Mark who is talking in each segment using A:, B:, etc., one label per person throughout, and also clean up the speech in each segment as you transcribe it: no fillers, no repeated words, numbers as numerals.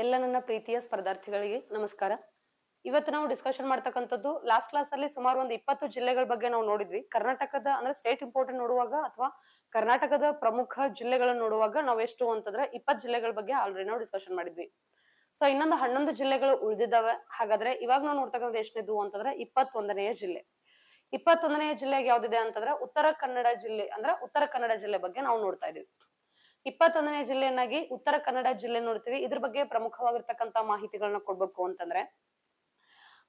A: ಎಲ್ಲ ನನ್ನ ಪ್ರೀತಿಯ ಸ್ಪರ್ಧಾರ್ಥಿಗಳಿಗೆ ನಮಸ್ಕಾರ. ಇವತ್ತು ನಾವು ಡಿಸ್ಕಷನ್ ಮಾಡ್ತಕ್ಕಂಥದ್ದು ಲಾಸ್ಟ್ ಕ್ಲಾಸ್ ಅಲ್ಲಿ ಸುಮಾರು ಒಂದು 20 ಜಿಲ್ಲೆಗಳ ಬಗ್ಗೆ ನಾವು ನೋಡಿದ್ವಿ. ಕರ್ನಾಟಕದ ಅಂದ್ರೆ ಸ್ಟೇಟ್ ಇಂಪಾರ್ಟೆಂಟ್ ನೋಡುವಾಗ ಅಥವಾ ಕರ್ನಾಟಕದ ಪ್ರಮುಖ ಜಿಲ್ಲೆಗಳನ್ನು ನೋಡುವಾಗ ನಾವು ಎಷ್ಟು ಅಂತಂದ್ರೆ 20 ಜಿಲ್ಲೆಗಳ ಬಗ್ಗೆ ಆಲ್ರೆಡಿ ನಾವು ಡಿಸ್ಕಷನ್ ಮಾಡಿದ್ವಿ. ಸೊ ಇನ್ನೊಂದು 11 ಜಿಲ್ಲೆಗಳು ಉಳಿದಿದ್ದಾವೆ. ಹಾಗಾದ್ರೆ ಇವಾಗ ನಾವು ನೋಡ್ತಕ್ಕಂಥ ಎಷ್ಟನೇದು ಅಂತಂದ್ರೆ 21ನೆಯ ಜಿಲ್ಲೆ. 21ನೆಯ ಜಿಲ್ಲೆಗೆ ಯಾವ್ದಿದೆ ಅಂತಂದ್ರೆ ಉತ್ತರ ಕನ್ನಡ ಜಿಲ್ಲೆ. ಅಂದ್ರೆ ಉತ್ತರ ಕನ್ನಡ ಜಿಲ್ಲೆ ಬಗ್ಗೆ ನಾವು ನೋಡ್ತಾ ಇದೀವಿ. 21ನೇ ಜಿಲ್ಲೆಯನ್ನಾಗಿ ಉತ್ತರ ಕನ್ನಡ ಜಿಲ್ಲೆ ನೋಡ್ತೀವಿ. ಇದ್ರ ಬಗ್ಗೆ ಪ್ರಮುಖವಾಗಿರ್ತಕ್ಕಂತ ಮಾಹಿತಿಗಳನ್ನ ಕೊಡ್ಬೇಕು ಅಂತಂದ್ರೆ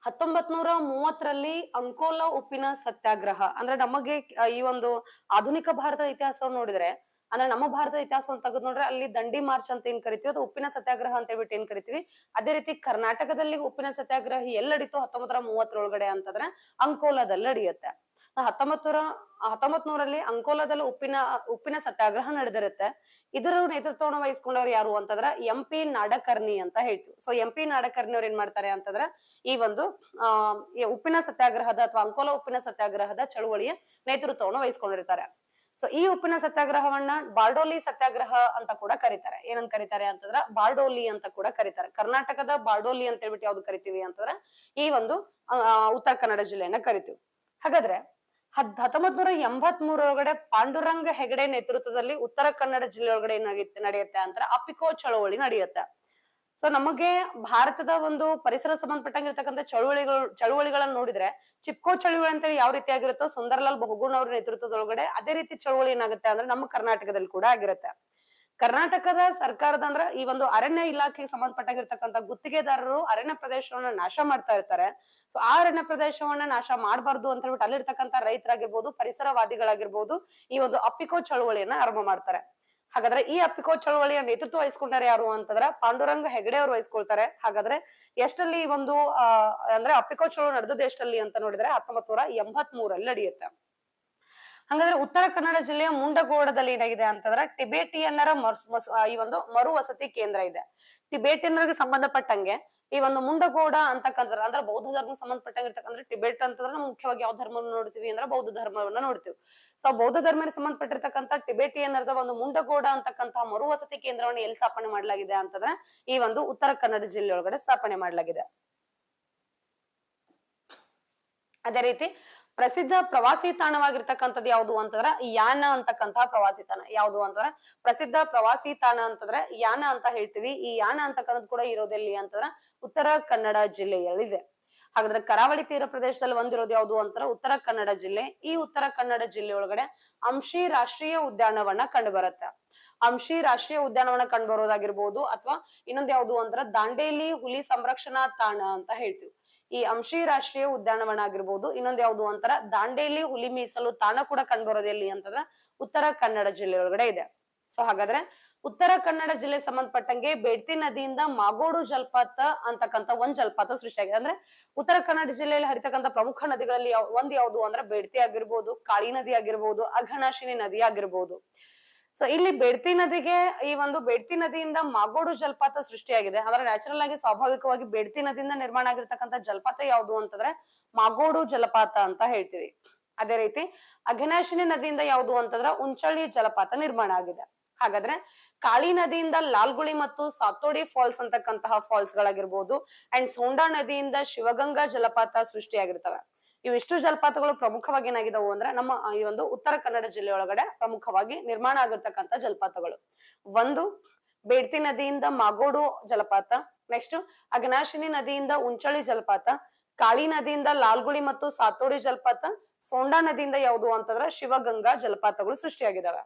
A: 1930ರಲ್ಲಿ ಅಂಕೋಲಾ ಉಪ್ಪಿನ ಸತ್ಯಾಗ್ರಹ ಅಂದ್ರೆ ನಮಗೆ ಈ ಒಂದು ಆಧುನಿಕ ಭಾರತದ ಇತಿಹಾಸವನ್ನು ನೋಡಿದ್ರೆ ಅಂದ್ರೆ ನಮ್ಮ ಭಾರತದ ಇತಿಹಾಸವನ್ನು ತೆಗೆದು ನೋಡ್ರೆ ಅಲ್ಲಿ ದಂಡಿ ಮಾರ್ಚ್ ಅಂತ ಏನ್ ಕರಿತೀವಿ ಅದು ಉಪ್ಪಿನ ಸತ್ಯಾಗ್ರಹ ಅಂತ ಹೇಳ್ಬಿಟ್ಟು ಏನ್ ಕರಿತೀವಿ. ಅದೇ ರೀತಿ ಕರ್ನಾಟಕದಲ್ಲಿ ಉಪ್ಪಿನ ಸತ್ಯಾಗ್ರಹ ಎಲ್ಲಡಿತು 1930 ಅಂತಂದ್ರೆ ಅಂಕೋಲಾದಲ್ಲಿ ನಡೆಯುತ್ತೆ. 1900ರಲ್ಲಿ ಅಂಕೋಲಾದಲ್ಲಿ ಉಪ್ಪಿನ ಸತ್ಯಾಗ್ರಹ ನಡೆದಿರುತ್ತೆ. ಇದರ ನೇತೃತ್ವವನ್ನು ವಹಿಸ್ಕೊಂಡವ್ರು ಯಾರು ಅಂತಂದ್ರೆ MP ನಾಡಕರ್ಣಿ ಅಂತ ಹೇಳ್ತೀವಿ. ಸೊ MP ನಾಡಕರ್ಣಿ ಅವ್ರು ಏನ್ ಮಾಡ್ತಾರೆ ಅಂತಂದ್ರೆ ಈ ಒಂದು ಉಪ್ಪಿನ ಸತ್ಯಾಗ್ರಹದ ಅಥವಾ ಅಂಕೋಲಾ ಉಪ್ಪಿನ ಸತ್ಯಾಗ್ರಹದ ಚಳುವಳಿಯ ನೇತೃತ್ವವನ್ನು ವಹಿಸ್ಕೊಂಡಿರ್ತಾರೆ. ಸೊ ಈ ಉಪ್ಪಿನ ಸತ್ಯಾಗ್ರಹವನ್ನ ಬಾರ್ಡೋಲಿ ಸತ್ಯಾಗ್ರಹ ಅಂತ ಕೂಡ ಕರೀತಾರೆ. ಏನಂತ ಕರೀತಾರೆ ಅಂತಂದ್ರೆ ಬಾರ್ಡೋಲಿ ಅಂತ ಕೂಡ ಕರೀತಾರೆ. ಕರ್ನಾಟಕದ ಬಾರ್ಡೋಲಿ ಅಂತ ಹೇಳ್ಬಿಟ್ಟು ಯಾವ್ದು ಕರಿತೀವಿ ಅಂತಂದ್ರೆ ಈ ಒಂದು ಉತ್ತರ ಕನ್ನಡ ಜಿಲ್ಲೆಯನ್ನ ಕರಿತೀವಿ. ಹಾಗಾದ್ರೆ 1983 ಒಳಗಡೆ ಪಾಂಡುರಂಗ ಹೆಗಡೆ ನೇತೃತ್ವದಲ್ಲಿ ಉತ್ತರ ಕನ್ನಡ ಜಿಲ್ಲೆ ಒಳಗಡೆ ನಡೆಯುತ್ತೆ ಅಂತ ಅಪಿಕೋ ಚಳವಳಿ ನಡೆಯುತ್ತೆ. ಸೊ ನಮಗೆ ಭಾರತದ ಒಂದು ಪರಿಸರ ಸಂಬಂಧಪಟ್ಟಂಗಿರ್ತಕ್ಕಂಥ ಚಳುವಳಿಗಳನ್ನ ನೋಡಿದ್ರೆ ಚಿಪ್ಕೋ ಚಳುವಳಿ ಅಂತೇಳಿ ಯಾವ ರೀತಿ ಆಗಿರುತ್ತೋ ಸುಂದರ್ಲಾಲ್ ಬಹುಗುಣ ಅವ್ರ ನೇತೃತ್ವದೊಳಗಡೆ ಅದೇ ರೀತಿ ಚಳುವಳಿ ಏನಾಗುತ್ತೆ ಅಂದ್ರೆ ನಮ್ಮ ಕರ್ನಾಟಕದಲ್ಲಿ ಕೂಡ ಆಗಿರುತ್ತೆ. ಕರ್ನಾಟಕದ ಸರ್ಕಾರದ ಅಂದ್ರೆ ಈ ಒಂದು ಅರಣ್ಯ ಇಲಾಖೆಗೆ ಸಂಬಂಧಪಟ್ಟಾಗಿರ್ತಕ್ಕಂಥ ಗುತ್ತಿಗೆದಾರರು ಅರಣ್ಯ ಪ್ರದೇಶವನ್ನ ನಾಶ ಮಾಡ್ತಾ ಇರ್ತಾರೆ. ಸೊ ಆ ಅರಣ್ಯ ಪ್ರದೇಶವನ್ನ ನಾಶ ಮಾಡಬಾರ್ದು ಅಂತ ಹೇಳ್ಬಿಟ್ಟು ಅಲ್ಲಿರ್ತಕ್ಕಂಥ ರೈತರಾಗಿರ್ಬೋದು ಪರಿಸರವಾದಿಗಳಾಗಿರ್ಬೋದು ಈ ಒಂದು ಅಪಿಕೋ ಚಳುವಳಿಯನ್ನ ಆರಂಭ ಮಾಡ್ತಾರೆ. ಹಾಗಾದ್ರೆ ಈ ಅಪಿಕೋ ಚಳುವಳಿಯ ನೇತೃತ್ವ ವಹಿಸ್ಕೊಂಡಾರೆ ಯಾರು ಅಂತಂದ್ರೆ ಪಾಂಡುರಂಗ ಹೆಗಡೆ ಅವರು ವಹಿಸ್ಕೊಳ್ತಾರೆ. ಹಾಗಾದ್ರೆ ಎಷ್ಟಲ್ಲಿ ಒಂದು ಅಂದ್ರೆ ಅಪಿಕೋ ಚಳುವಳಿ ನಡೆದದ್ದು ಎಷ್ಟಲ್ಲಿ ಅಂತ ನೋಡಿದ್ರೆ 1983ರಲ್ಲಿ ನಡೆಯುತ್ತೆ. ಹಂಗಾದ್ರೆ ಉತ್ತರ ಕನ್ನಡ ಜಿಲ್ಲೆಯ ಮುಂಡಗೋಡದಲ್ಲಿ ಏನಾಗಿದೆ ಅಂತಂದ್ರೆ ಟಿಬೇಟಿಯನ್ನರ ಈ ಒಂದು ಮರು ವಸತಿ ಕೇಂದ್ರ ಇದೆ. ಟಿಬೇಟಿಯನ್ನರಿಗೆ ಸಂಬಂಧಪಟ್ಟಂಗೆ ಈ ಒಂದು ಮುಂಡಗೋಡ ಅಂತಕ್ಕಂಥ ಅಂದ್ರೆ ಬೌದ್ಧ ಧರ್ಮ ಸಂಬಂಧಪಟ್ಟಂಗಿರ್ತಕ್ಕಂಥ ಟಿಬೇಟ್ ಅಂತಂದ್ರೆ ನಾವು ಮುಖ್ಯವಾಗಿ ಯಾವ ಧರ್ಮವನ್ನು ನೋಡ್ತೀವಿ ಅಂದ್ರೆ ಬೌದ್ಧ ಧರ್ಮವನ್ನ ನೋಡ್ತೀವಿ. ಸೊ ಬೌದ್ಧ ಧರ್ಮಕ್ಕೆ ಸಂಬಂಧಪಟ್ಟಿರ್ತಕ್ಕಂಥ ಟಿಬೇಟಿಯನ್ನರದ ಒಂದು ಮುಂಡಗೋಡ ಅಂತಕ್ಕಂತಹ ಮರು ವಸತಿ ಕೇಂದ್ರವನ್ನು ಎಲ್ಲಿ ಸ್ಥಾಪನೆ ಮಾಡಲಾಗಿದೆ ಅಂತಂದ್ರೆ ಈ ಒಂದು ಉತ್ತರ ಕನ್ನಡ ಜಿಲ್ಲೆ ಒಳಗಡೆ ಸ್ಥಾಪನೆ ಮಾಡಲಾಗಿದೆ. ಅದೇ ರೀತಿ ಪ್ರಸಿದ್ಧ ಪ್ರವಾಸಿ ತಾಣವಾಗಿರ್ತಕ್ಕಂಥದ್ದು ಯಾವುದು ಅಂತಂದ್ರೆ ಯಾನ ಅಂತಕ್ಕಂತಹ ಪ್ರವಾಸಿ ತಾಣ. ಯಾವುದು ಅಂತಂದ್ರೆ ಪ್ರಸಿದ್ಧ ಪ್ರವಾಸಿ ತಾಣ ಅಂತಂದ್ರೆ ಯಾನ ಅಂತ ಹೇಳ್ತೀವಿ. ಈ ಯಾನ ಅಂತಕ್ಕಂಥದ್ದು ಕೂಡ ಇರೋದೆಲ್ಲಿ ಅಂತಂದ್ರೆ ಉತ್ತರ ಕನ್ನಡ ಜಿಲ್ಲೆಯಲ್ಲಿದೆ. ಹಾಗಾದ್ರೆ ಕರಾವಳಿ ತೀರ ಪ್ರದೇಶದಲ್ಲಿ ಒಂದಿರೋದು ಯಾವುದು ಅಂತಾರೆ ಉತ್ತರ ಕನ್ನಡ ಜಿಲ್ಲೆ. ಈ ಉತ್ತರ ಕನ್ನಡ ಜಿಲ್ಲೆ ಒಳಗಡೆ ಅಂಶಿ ರಾಷ್ಟ್ರೀಯ ಉದ್ಯಾನವನ ಕಂಡು ಬರುತ್ತೆ. ಅಂಶಿ ರಾಷ್ಟ್ರೀಯ ಉದ್ಯಾನವನ ಕಂಡು ಬರೋದಾಗಿರ್ಬೋದು ಅಥವಾ ಇನ್ನೊಂದು ಯಾವುದು ಅಂದ್ರೆ ದಾಂಡೇಲಿ ಹುಲಿ ಸಂರಕ್ಷಣಾ ತಾಣ ಅಂತ ಹೇಳ್ತೀವಿ. ಈ ಅಂಶಿ ರಾಷ್ಟ್ರೀಯ ಉದ್ಯಾನವನ ಆಗಿರ್ಬೋದು ಇನ್ನೊಂದು ಯಾವುದು ಅಂತಾರ ದಾಂಡೇಲಿ ಹುಲಿ ಮೀಸಲು ತಾಣ ಕೂಡ ಕಂಡುಬರೋದು ಎಲ್ಲಿ ಅಂತಂದ್ರೆ ಉತ್ತರ ಕನ್ನಡ ಜಿಲ್ಲೆ ಒಳಗಡೆ ಇದೆ. ಸೊ ಹಾಗಾದ್ರೆ ಉತ್ತರ ಕನ್ನಡ ಜಿಲ್ಲೆ ಸಂಬಂಧಪಟ್ಟಂಗೆ ಬೇಡ್ತಿ ನದಿಯಿಂದ ಮಾಗೋಡು ಜಲಪಾತ ಅಂತಕ್ಕಂಥ ಒಂದ್ ಜಲಪಾತ ಸೃಷ್ಟಿಯಾಗಿದೆ. ಅಂದ್ರೆ ಉತ್ತರ ಕನ್ನಡ ಜಿಲ್ಲೆಯಲ್ಲಿ ಹರಿತಕ್ಕಂಥ ಪ್ರಮುಖ ನದಿಗಳಲ್ಲಿ ಒಂದ್ ಯಾವುದು ಅಂದ್ರೆ ಬೇಡ್ತಿ ಆಗಿರ್ಬೋದು, ಕಾಳಿ ನದಿ ಆಗಿರ್ಬೋದು, ಅಘನಾಶಿನಿ ನದಿ ಆಗಿರ್ಬೋದು. ಸೊ ಇಲ್ಲಿ ಬೇಡ್ತಿ ನದಿಗೆ ಈ ಒಂದು ಬೇಡ್ತಿ ನದಿಯಿಂದ ಮಾಗೋಡು ಜಲಪಾತ ಸೃಷ್ಟಿಯಾಗಿದೆ. ಅಂದ್ರೆ ನ್ಯಾಚುರಲ್ ಆಗಿ ಸ್ವಾಭಾವಿಕವಾಗಿ ಬೇಡ್ತಿ ನದಿಯಿಂದ ನಿರ್ಮಾಣ ಆಗಿರ್ತಕ್ಕಂಥ ಜಲಪಾತ ಯಾವುದು ಅಂತಂದ್ರೆ ಮಾಗೋಡು ಜಲಪಾತ ಅಂತ ಹೇಳ್ತೀವಿ. ಅದೇ ರೀತಿ ಅಘನಾಶಿನಿ ನದಿಯಿಂದ ಯಾವುದು ಅಂತಂದ್ರೆ ಉಂಚಳ್ಳಿ ಜಲಪಾತ ನಿರ್ಮಾಣ ಆಗಿದೆ. ಹಾಗಾದ್ರೆ ಕಾಳಿ ನದಿಯಿಂದ ಲಾಲ್ಗುಳಿ ಮತ್ತು ಸಾತೋಡಿ ಫಾಲ್ಸ್ ಅಂತಕ್ಕಂತಹ ಫಾಲ್ಸ್ ಗಳಾಗಿರ್ಬೋದು ಅಂಡ್ ಸೋಂಡಾ ನದಿಯಿಂದ ಶಿವಗಂಗಾ ಜಲಪಾತ ಸೃಷ್ಟಿಯಾಗಿರ್ತವೆ. ಇವಿಷ್ಟು ಜಲಪಾತಗಳು ಪ್ರಮುಖವಾಗಿ ಏನಾಗಿದವು ಅಂದ್ರೆ ನಮ್ಮ ಈ ಒಂದು ಉತ್ತರ ಕನ್ನಡ ಜಿಲ್ಲೆ ಒಳಗಡೆ ಪ್ರಮುಖವಾಗಿ ನಿರ್ಮಾಣ ಆಗಿರ್ತಕ್ಕಂಥ ಜಲಪಾತಗಳು. ಒಂದು ಬೇಡ್ತಿ ನದಿಯಿಂದ ಮಾಗೋಡು ಜಲಪಾತ, ನೆಕ್ಸ್ಟ್ ಅಘನಾಶಿನಿ ನದಿಯಿಂದ ಉಂಚಳಿ ಜಲಪಾತ, ಕಾಳಿ ನದಿಯಿಂದ ಲಾಲ್ಗುಳಿ ಮತ್ತು ಸಾತೋಡಿ ಜಲಪಾತ, ಸೋಂಡಾ ನದಿಯಿಂದ ಯಾವುದು ಅಂತಂದ್ರೆ ಶಿವಗಂಗಾ ಜಲಪಾತಗಳು ಸೃಷ್ಟಿಯಾಗಿದ್ದಾವೆ.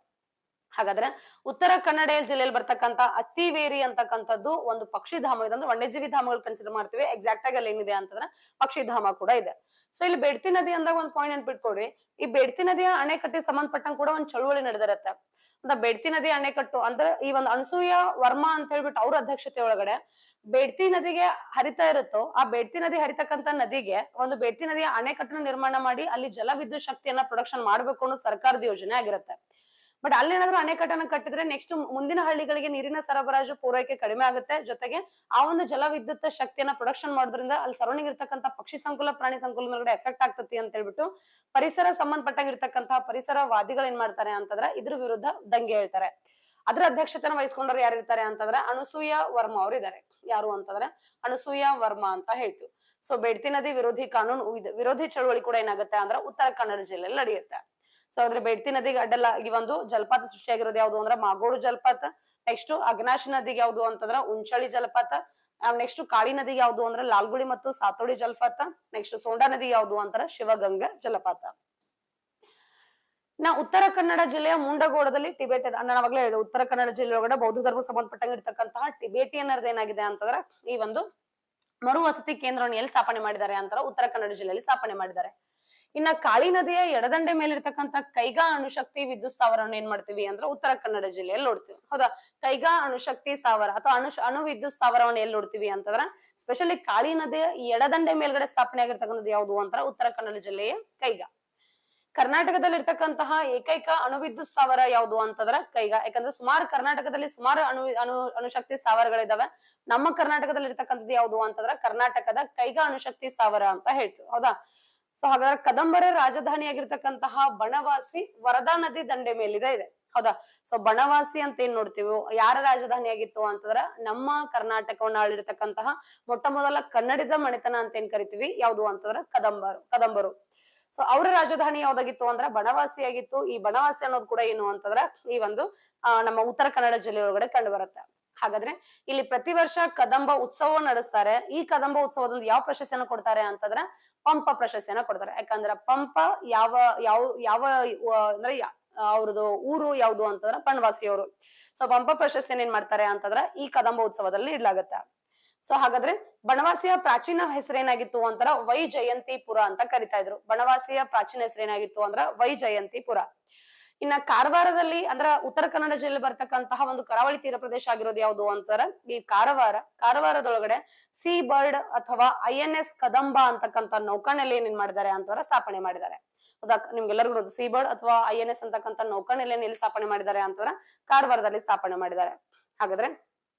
A: ಹಾಗಾದ್ರೆ ಉತ್ತರ ಕನ್ನಡ ಜಿಲ್ಲೆಯಲ್ಲಿ ಬರ್ತಕ್ಕಂಥ ಅತ್ತಿವೇರಿ ಅಂತಕ್ಕಂಥದ್ದು ಒಂದು ಪಕ್ಷಿಧಾಮ ಇದೆ. ಅಂದ್ರೆ ವನ್ಯಜೀವಿ ಧಾಮಗಳು ಕನ್ಸಿಡರ್ ಮಾಡ್ತೀವಿ. ಎಕ್ಸಾಕ್ಟ್ ಆಗಿ ಅಲ್ಲಿ ಏನಿದೆ ಅಂತಂದ್ರೆ ಪಕ್ಷಿಧಾಮ ಕೂಡ ಇದೆ. ಸೊ ಇಲ್ಲಿ ಬೇಡ್ತಿ ನದಿ ಅಂದಾಗ ಒಂದ್ ಪಾಯಿಂಟ್ ನೆನ್ಪಿಟ್ಕೊಡ್ರಿ. ಈ ಬೇಡ್ತಿ ನದಿಯ ಅಣೆಕಟ್ಟಿಗೆ ಸಂಬಂಧಪಟ್ಟಂಗೆ ಕೂಡ ಒಂದ್ ಚಳುವಳಿ ನಡೆದಿರತ್ತೆ. ಅಂತ ಬೇಡ್ತಿ ನದಿ ಅಣೆಕಟ್ಟು ಅಂದ್ರೆ ಈ ಒಂದು ಅನಸೂಯ ವರ್ಮಾ ಅಂತ ಹೇಳ್ಬಿಟ್ಟು ಅವ್ರ ಅಧ್ಯಕ್ಷತೆ ಒಳಗಡೆ ಬೇಡ್ತಿ ನದಿಗೆ ಹರಿತಾ ಇರುತ್ತೋ ಆ ಬೇಡ್ತಿ ನದಿ ಹರಿತಕ್ಕಂತ ನದಿಗೆ ಒಂದು ಬೇಡ್ತಿ ನದಿಯ ಅಣೆಕಟ್ಟನ್ನು ನಿರ್ಮಾಣ ಮಾಡಿ ಅಲ್ಲಿ ಜಲ ವಿದ್ಯುತ್ ಶಕ್ತಿಯನ್ನ ಪ್ರೊಡಕ್ಷನ್ ಮಾಡ್ಬೇಕು ಅನ್ನೋ ಸರ್ಕಾರದ ಯೋಜನೆ ಆಗಿರುತ್ತೆ. ಬಟ್ ಅಲ್ಲೇನಾದ್ರೂ ಅಣೆಕಟ್ಟನ್ನು ಕಟ್ಟಿದ್ರೆ ನೆಕ್ಸ್ಟ್ ಮುಂದಿನ ಹಳ್ಳಿಗಳಿಗೆ ನೀರಿನ ಸರಬರಾಜು ಪೂರೈಕೆ ಕಡಿಮೆ ಆಗುತ್ತೆ. ಜೊತೆಗೆ ಆ ಒಂದು ಜಲ ವಿದ್ಯುತ್ ಶಕ್ತಿಯನ್ನ ಪ್ರೊಡಕ್ಷನ್ ಮಾಡೋದ್ರಿಂದ ಅಲ್ಲಿ ಸರೌಂಡಿಂಗ್ ಇರ್ತಕ್ಕಂಥ ಪಕ್ಷಿ ಸಂಕುಲ ಪ್ರಾಣಿ ಸಂಕುಲದ ಎಫೆಕ್ಟ್ ಆಗ್ತತಿ ಅಂತ ಹೇಳ್ಬಿಟ್ಟು ಪರಿಸರ ಸಂಬಂಧಪಟ್ಟಾಗಿರ್ತಕ್ಕಂತಹ ಪರಿಸರವಾದಿಗಳು ಏನ್ ಮಾಡ್ತಾರೆ ಅಂತಂದ್ರೆ ಇದ್ರ ವಿರುದ್ಧ ದಂಗೆ ಹೇಳ್ತಾರೆ. ಅದ್ರ ಅಧ್ಯಕ್ಷತೆನ ವಹಿಸ್ಕೊಂಡ್ರೆ ಯಾರಿರ್ತಾರೆ ಅಂತಂದ್ರೆ ಅನಸೂಯ ವರ್ಮಾ ಅವ್ರು ಇದ್ದಾರೆ. ಯಾರು ಅಂತಂದ್ರೆ ಅನಸೂಯ ವರ್ಮಾ ಅಂತ ಹೇಳ್ತೀವಿ. ಸೊ ಬೇಡ್ತಿ ನದಿ ವಿರೋಧಿ ಕಾನೂನು ವಿರೋಧಿ ಚಳವಳಿ ಕೂಡ ಏನಾಗುತ್ತೆ ಅಂದ್ರೆ ಉತ್ತರ ಕನ್ನಡ ಜಿಲ್ಲೆಯಲ್ಲಿ ನಡೆಯುತ್ತೆ. ಸೊ ಅದ್ರ ಬೇಡ್ತಿ ನದಿಗೆ ಅಡ್ಡಲಾಗಿ ಒಂದು ಜಲಪಾತ ಸೃಷ್ಟಿಯಾಗಿರೋದು ಯಾವ್ದು ಅಂದ್ರೆ ಮಾಗೋಡು ಜಲಪಾತ. ನೆಕ್ಸ್ಟ್ ಅಗ್ನಾಶಿ ನದಿಗೆ ಯಾವ್ದು ಅಂತಂದ್ರ ಉಂಚಳಿ ಜಲಪಾತ. ನೆಕ್ಸ್ಟ್ ಕಾಳಿ ನದಿಗೆ ಯಾವ್ದು ಅಂದ್ರೆ ಲಾಲ್ಗುಡಿ ಮತ್ತು ಸಾತೋಡಿ ಜಲಪಾತ. ನೆಕ್ಸ್ಟ್ ಸೋಂಡಾ ನದಿಗೆ ಯಾವ್ದು ಅಂತಾರ ಶಿವಗಂಗಾ ಜಲಪಾತ. ಉತ್ತರ ಕನ್ನಡ ಜಿಲ್ಲೆಯ ಮುಂಡಗೋಡದಲ್ಲಿ ಟಿಬೇಟಿಯನ್ ನಾವಾಗ್ಲೇ ಹೇಳಿದೆ, ಉತ್ತರ ಕನ್ನಡ ಜಿಲ್ಲೆ ಒಳಗಡೆ ಬೌದ್ಧ ಧರ್ಮ ಸಂಬಂಧಪಟ್ಟಂಗೆ ಇರ್ತಕ್ಕಂತಹ ಟಿಬೇಟಿಯನ್ನರ್ದು ಏನಾಗಿದೆ ಅಂತಂದ್ರೆ ಈ ಒಂದು ಮರು ವಸತಿ ಕೇಂದ್ರವನ್ನು ಎಲ್ಲಿ ಸ್ಥಾಪನೆ ಮಾಡಿದ್ದಾರೆ ಅಂತಾರ ಉತ್ತರ ಕನ್ನಡ ಜಿಲ್ಲೆಯಲ್ಲಿ ಸ್ಥಾಪನೆ ಮಾಡಿದ್ದಾರೆ. ಇನ್ನ ಕಾಳಿ ನದಿಯ ಎಡದಂಡೆ ಮೇಲಿರ್ತಕ್ಕಂಥ ಕೈಗಾ ಅಣುಶಕ್ತಿ ವಿದ್ಯುತ್ ಸ್ಥಾವರವನ್ನು ಏನ್ ಮಾಡ್ತೀವಿ ಅಂದ್ರೆ ಉತ್ತರ ಕನ್ನಡ ಜಿಲ್ಲೆಯಲ್ಲಿ ನೋಡ್ತೀವಿ. ಹೌದಾ, ಕೈಗಾ ಅಣುಶಕ್ತಿ ಸ್ಥಾವರ ಅಥವಾ ಅಣು ವಿದ್ಯುತ್ ಸ್ಥಾವರವನ್ನು ಎಲ್ಲಿ ನೋಡ್ತೀವಿ ಅಂತಂದ್ರ ಸ್ಪೆಷಲಿ ಕಾಳಿ ನದಿಯ ಎಡದಂಡೆ ಮೇಲ್ಗಡೆ ಸ್ಥಾಪನೆ ಆಗಿರ್ತಕ್ಕಂಥದ್ದು ಯಾವುದು ಅಂತಾರ ಉತ್ತರ ಕನ್ನಡ ಜಿಲ್ಲೆಯ ಕೈಗಾ. ಕರ್ನಾಟಕದಲ್ಲಿ ಇರ್ತಕ್ಕಂತಹ ಏಕೈಕ ಅಣುವಿದ್ಯುತ್ ಸ್ಥಾವರ ಯಾವುದು ಅಂತಂದ್ರ ಕೈಗಾ. ಯಾಕಂದ್ರೆ ಸುಮಾರು ಕರ್ನಾಟಕದಲ್ಲಿ ಸುಮಾರು ಅಣುಶಕ್ತಿ ಸ್ಥಾವರಗಳಿದಾವೆ. ನಮ್ಮ ಕರ್ನಾಟಕದಲ್ಲಿ ಇರ್ತಕ್ಕಂಥದ್ದು ಯಾವುದು ಅಂತಂದ್ರ ಕರ್ನಾಟಕದ ಕೈಗಾ ಅಣುಶಕ್ತಿ ಸ್ಥಾವರ ಅಂತ ಹೇಳ್ತೀವಿ. ಹೌದಾ, ಸೊ ಹಾಗಾದ್ರೆ ಕದಂಬರ ರಾಜಧಾನಿಯಾಗಿರ್ತಕ್ಕಂತಹ ಬನವಾಸಿ ವರದಾ ನದಿ ದಂಡೆ ಮೇಲಿದೆ ಇದೆ. ಹೌದಾ, ಸೊ ಬನವಾಸಿ ಅಂತ ಏನ್ ನೋಡ್ತೀವಿ ಯಾರ ರಾಜಧಾನಿ ಆಗಿತ್ತು ಅಂತಂದ್ರ ನಮ್ಮ ಕರ್ನಾಟಕವನ್ನ ಆಳಿರ್ತಕ್ಕಂತಹ ಮೊಟ್ಟ ಮೊದಲ ಕನ್ನಡದ ಮನೆತನ ಅಂತ ಏನ್ ಕರಿತೀವಿ ಯಾವುದು ಅಂತಂದ್ರ ಕದಂಬರು. ಸೊ ಅವರ ರಾಜಧಾನಿ ಯಾವ್ದಾಗಿತ್ತು ಅಂದ್ರ ಬನವಾಸಿ ಆಗಿತ್ತು. ಈ ಬನವಾಸಿ ಅನ್ನೋದು ಕೂಡ ಏನು ಅಂತಂದ್ರ ಈ ಒಂದು ನಮ್ಮ ಉತ್ತರ ಕನ್ನಡ ಜಿಲ್ಲೆ ಒಳಗಡೆ ಕಂಡು ಬರುತ್ತೆ. ಹಾಗಾದ್ರೆ ಇಲ್ಲಿ ಪ್ರತಿ ವರ್ಷ ಕದಂಬ ಉತ್ಸವ ನಡೆಸ್ತಾರೆ. ಈ ಕದಂಬ ಉತ್ಸವದಿಂದ ಯಾವ ಪ್ರಶಸ್ತಿಯನ್ನ ಕೊಡ್ತಾರೆ ಅಂತಂದ್ರ ಪಂಪ ಪ್ರಶಸ್ತಿಯನ್ನ ಕೊಡ್ತಾರೆ. ಯಾಕಂದ್ರ ಪಂಪ ಯಾವ ಯಾವ ಯಾವ ಅಂದ್ರೆ ಅವ್ರದ್ದು ಊರು ಯಾವ್ದು ಅಂತಂದ್ರ ಬನವಾಸಿಯವರು. ಸೊ ಪಂಪ ಪ್ರಶಸ್ತಿಯನ್ನ ಏನ್ ಮಾಡ್ತಾರೆ ಅಂತಂದ್ರ ಈ ಕದಂಬ ಉತ್ಸವದಲ್ಲಿ ಇಡ್ಲಾಗತ್ತೆ. ಸೊ ಹಾಗಾದ್ರೆ ಬನವಾಸಿಯ ಪ್ರಾಚೀನ ಹೆಸರೇನಾಗಿತ್ತು ಅಂತಾರ ವೈಜಯಂತಿಪುರ ಅಂತ ಕರಿತಾ ಇದ್ರು. ಬನವಾಸಿಯ ಪ್ರಾಚೀನ ಹೆಸರೇನಾಗಿತ್ತು ಅಂದ್ರ ವೈಜಯಂತಿಪುರ. ಇನ್ನ ಕಾರವಾರದಲ್ಲಿ ಅಂದ್ರ ಉತ್ತರ ಕನ್ನಡ ಜಿಲ್ಲೆ ಬರ್ತಕ್ಕಂತಹ ಒಂದು ಕರಾವಳಿ ತೀರ ಪ್ರದೇಶ ಆಗಿರೋದು ಯಾವುದು ಅಂತಾರ ಈ ಕಾರವಾರದೊಳಗಡೆ ಸೀ ಬರ್ಡ್ ಅಥವಾ INS ಕದಂಬ ಅಂತಕ್ಕಂಥ ನೌಕಾನೆಲೆ ಏನ್ ಮಾಡಿದ್ದಾರೆ ಅಂತಂದ್ರೆ ಸ್ಥಾಪನೆ ಮಾಡಿದ್ದಾರೆ. ಹೌದಾ, ನಿಮ್ಗೆಲ್ಲರಿಗೂ ಗೊತ್ತು ಸೀ ಬರ್ಡ್ ಅಥವಾ INS ಅಂತಕ್ಕಂಥ ನೌಕಾನೆಲೆಯನ್ನು ಎಲ್ಲಿ ಸ್ಥಾಪನೆ ಮಾಡಿದ್ದಾರೆ ಅಂತಂದ್ರೆ ಕಾರವಾರದಲ್ಲಿ ಸ್ಥಾಪನೆ ಮಾಡಿದ್ದಾರೆ. ಹಾಗಾದ್ರೆ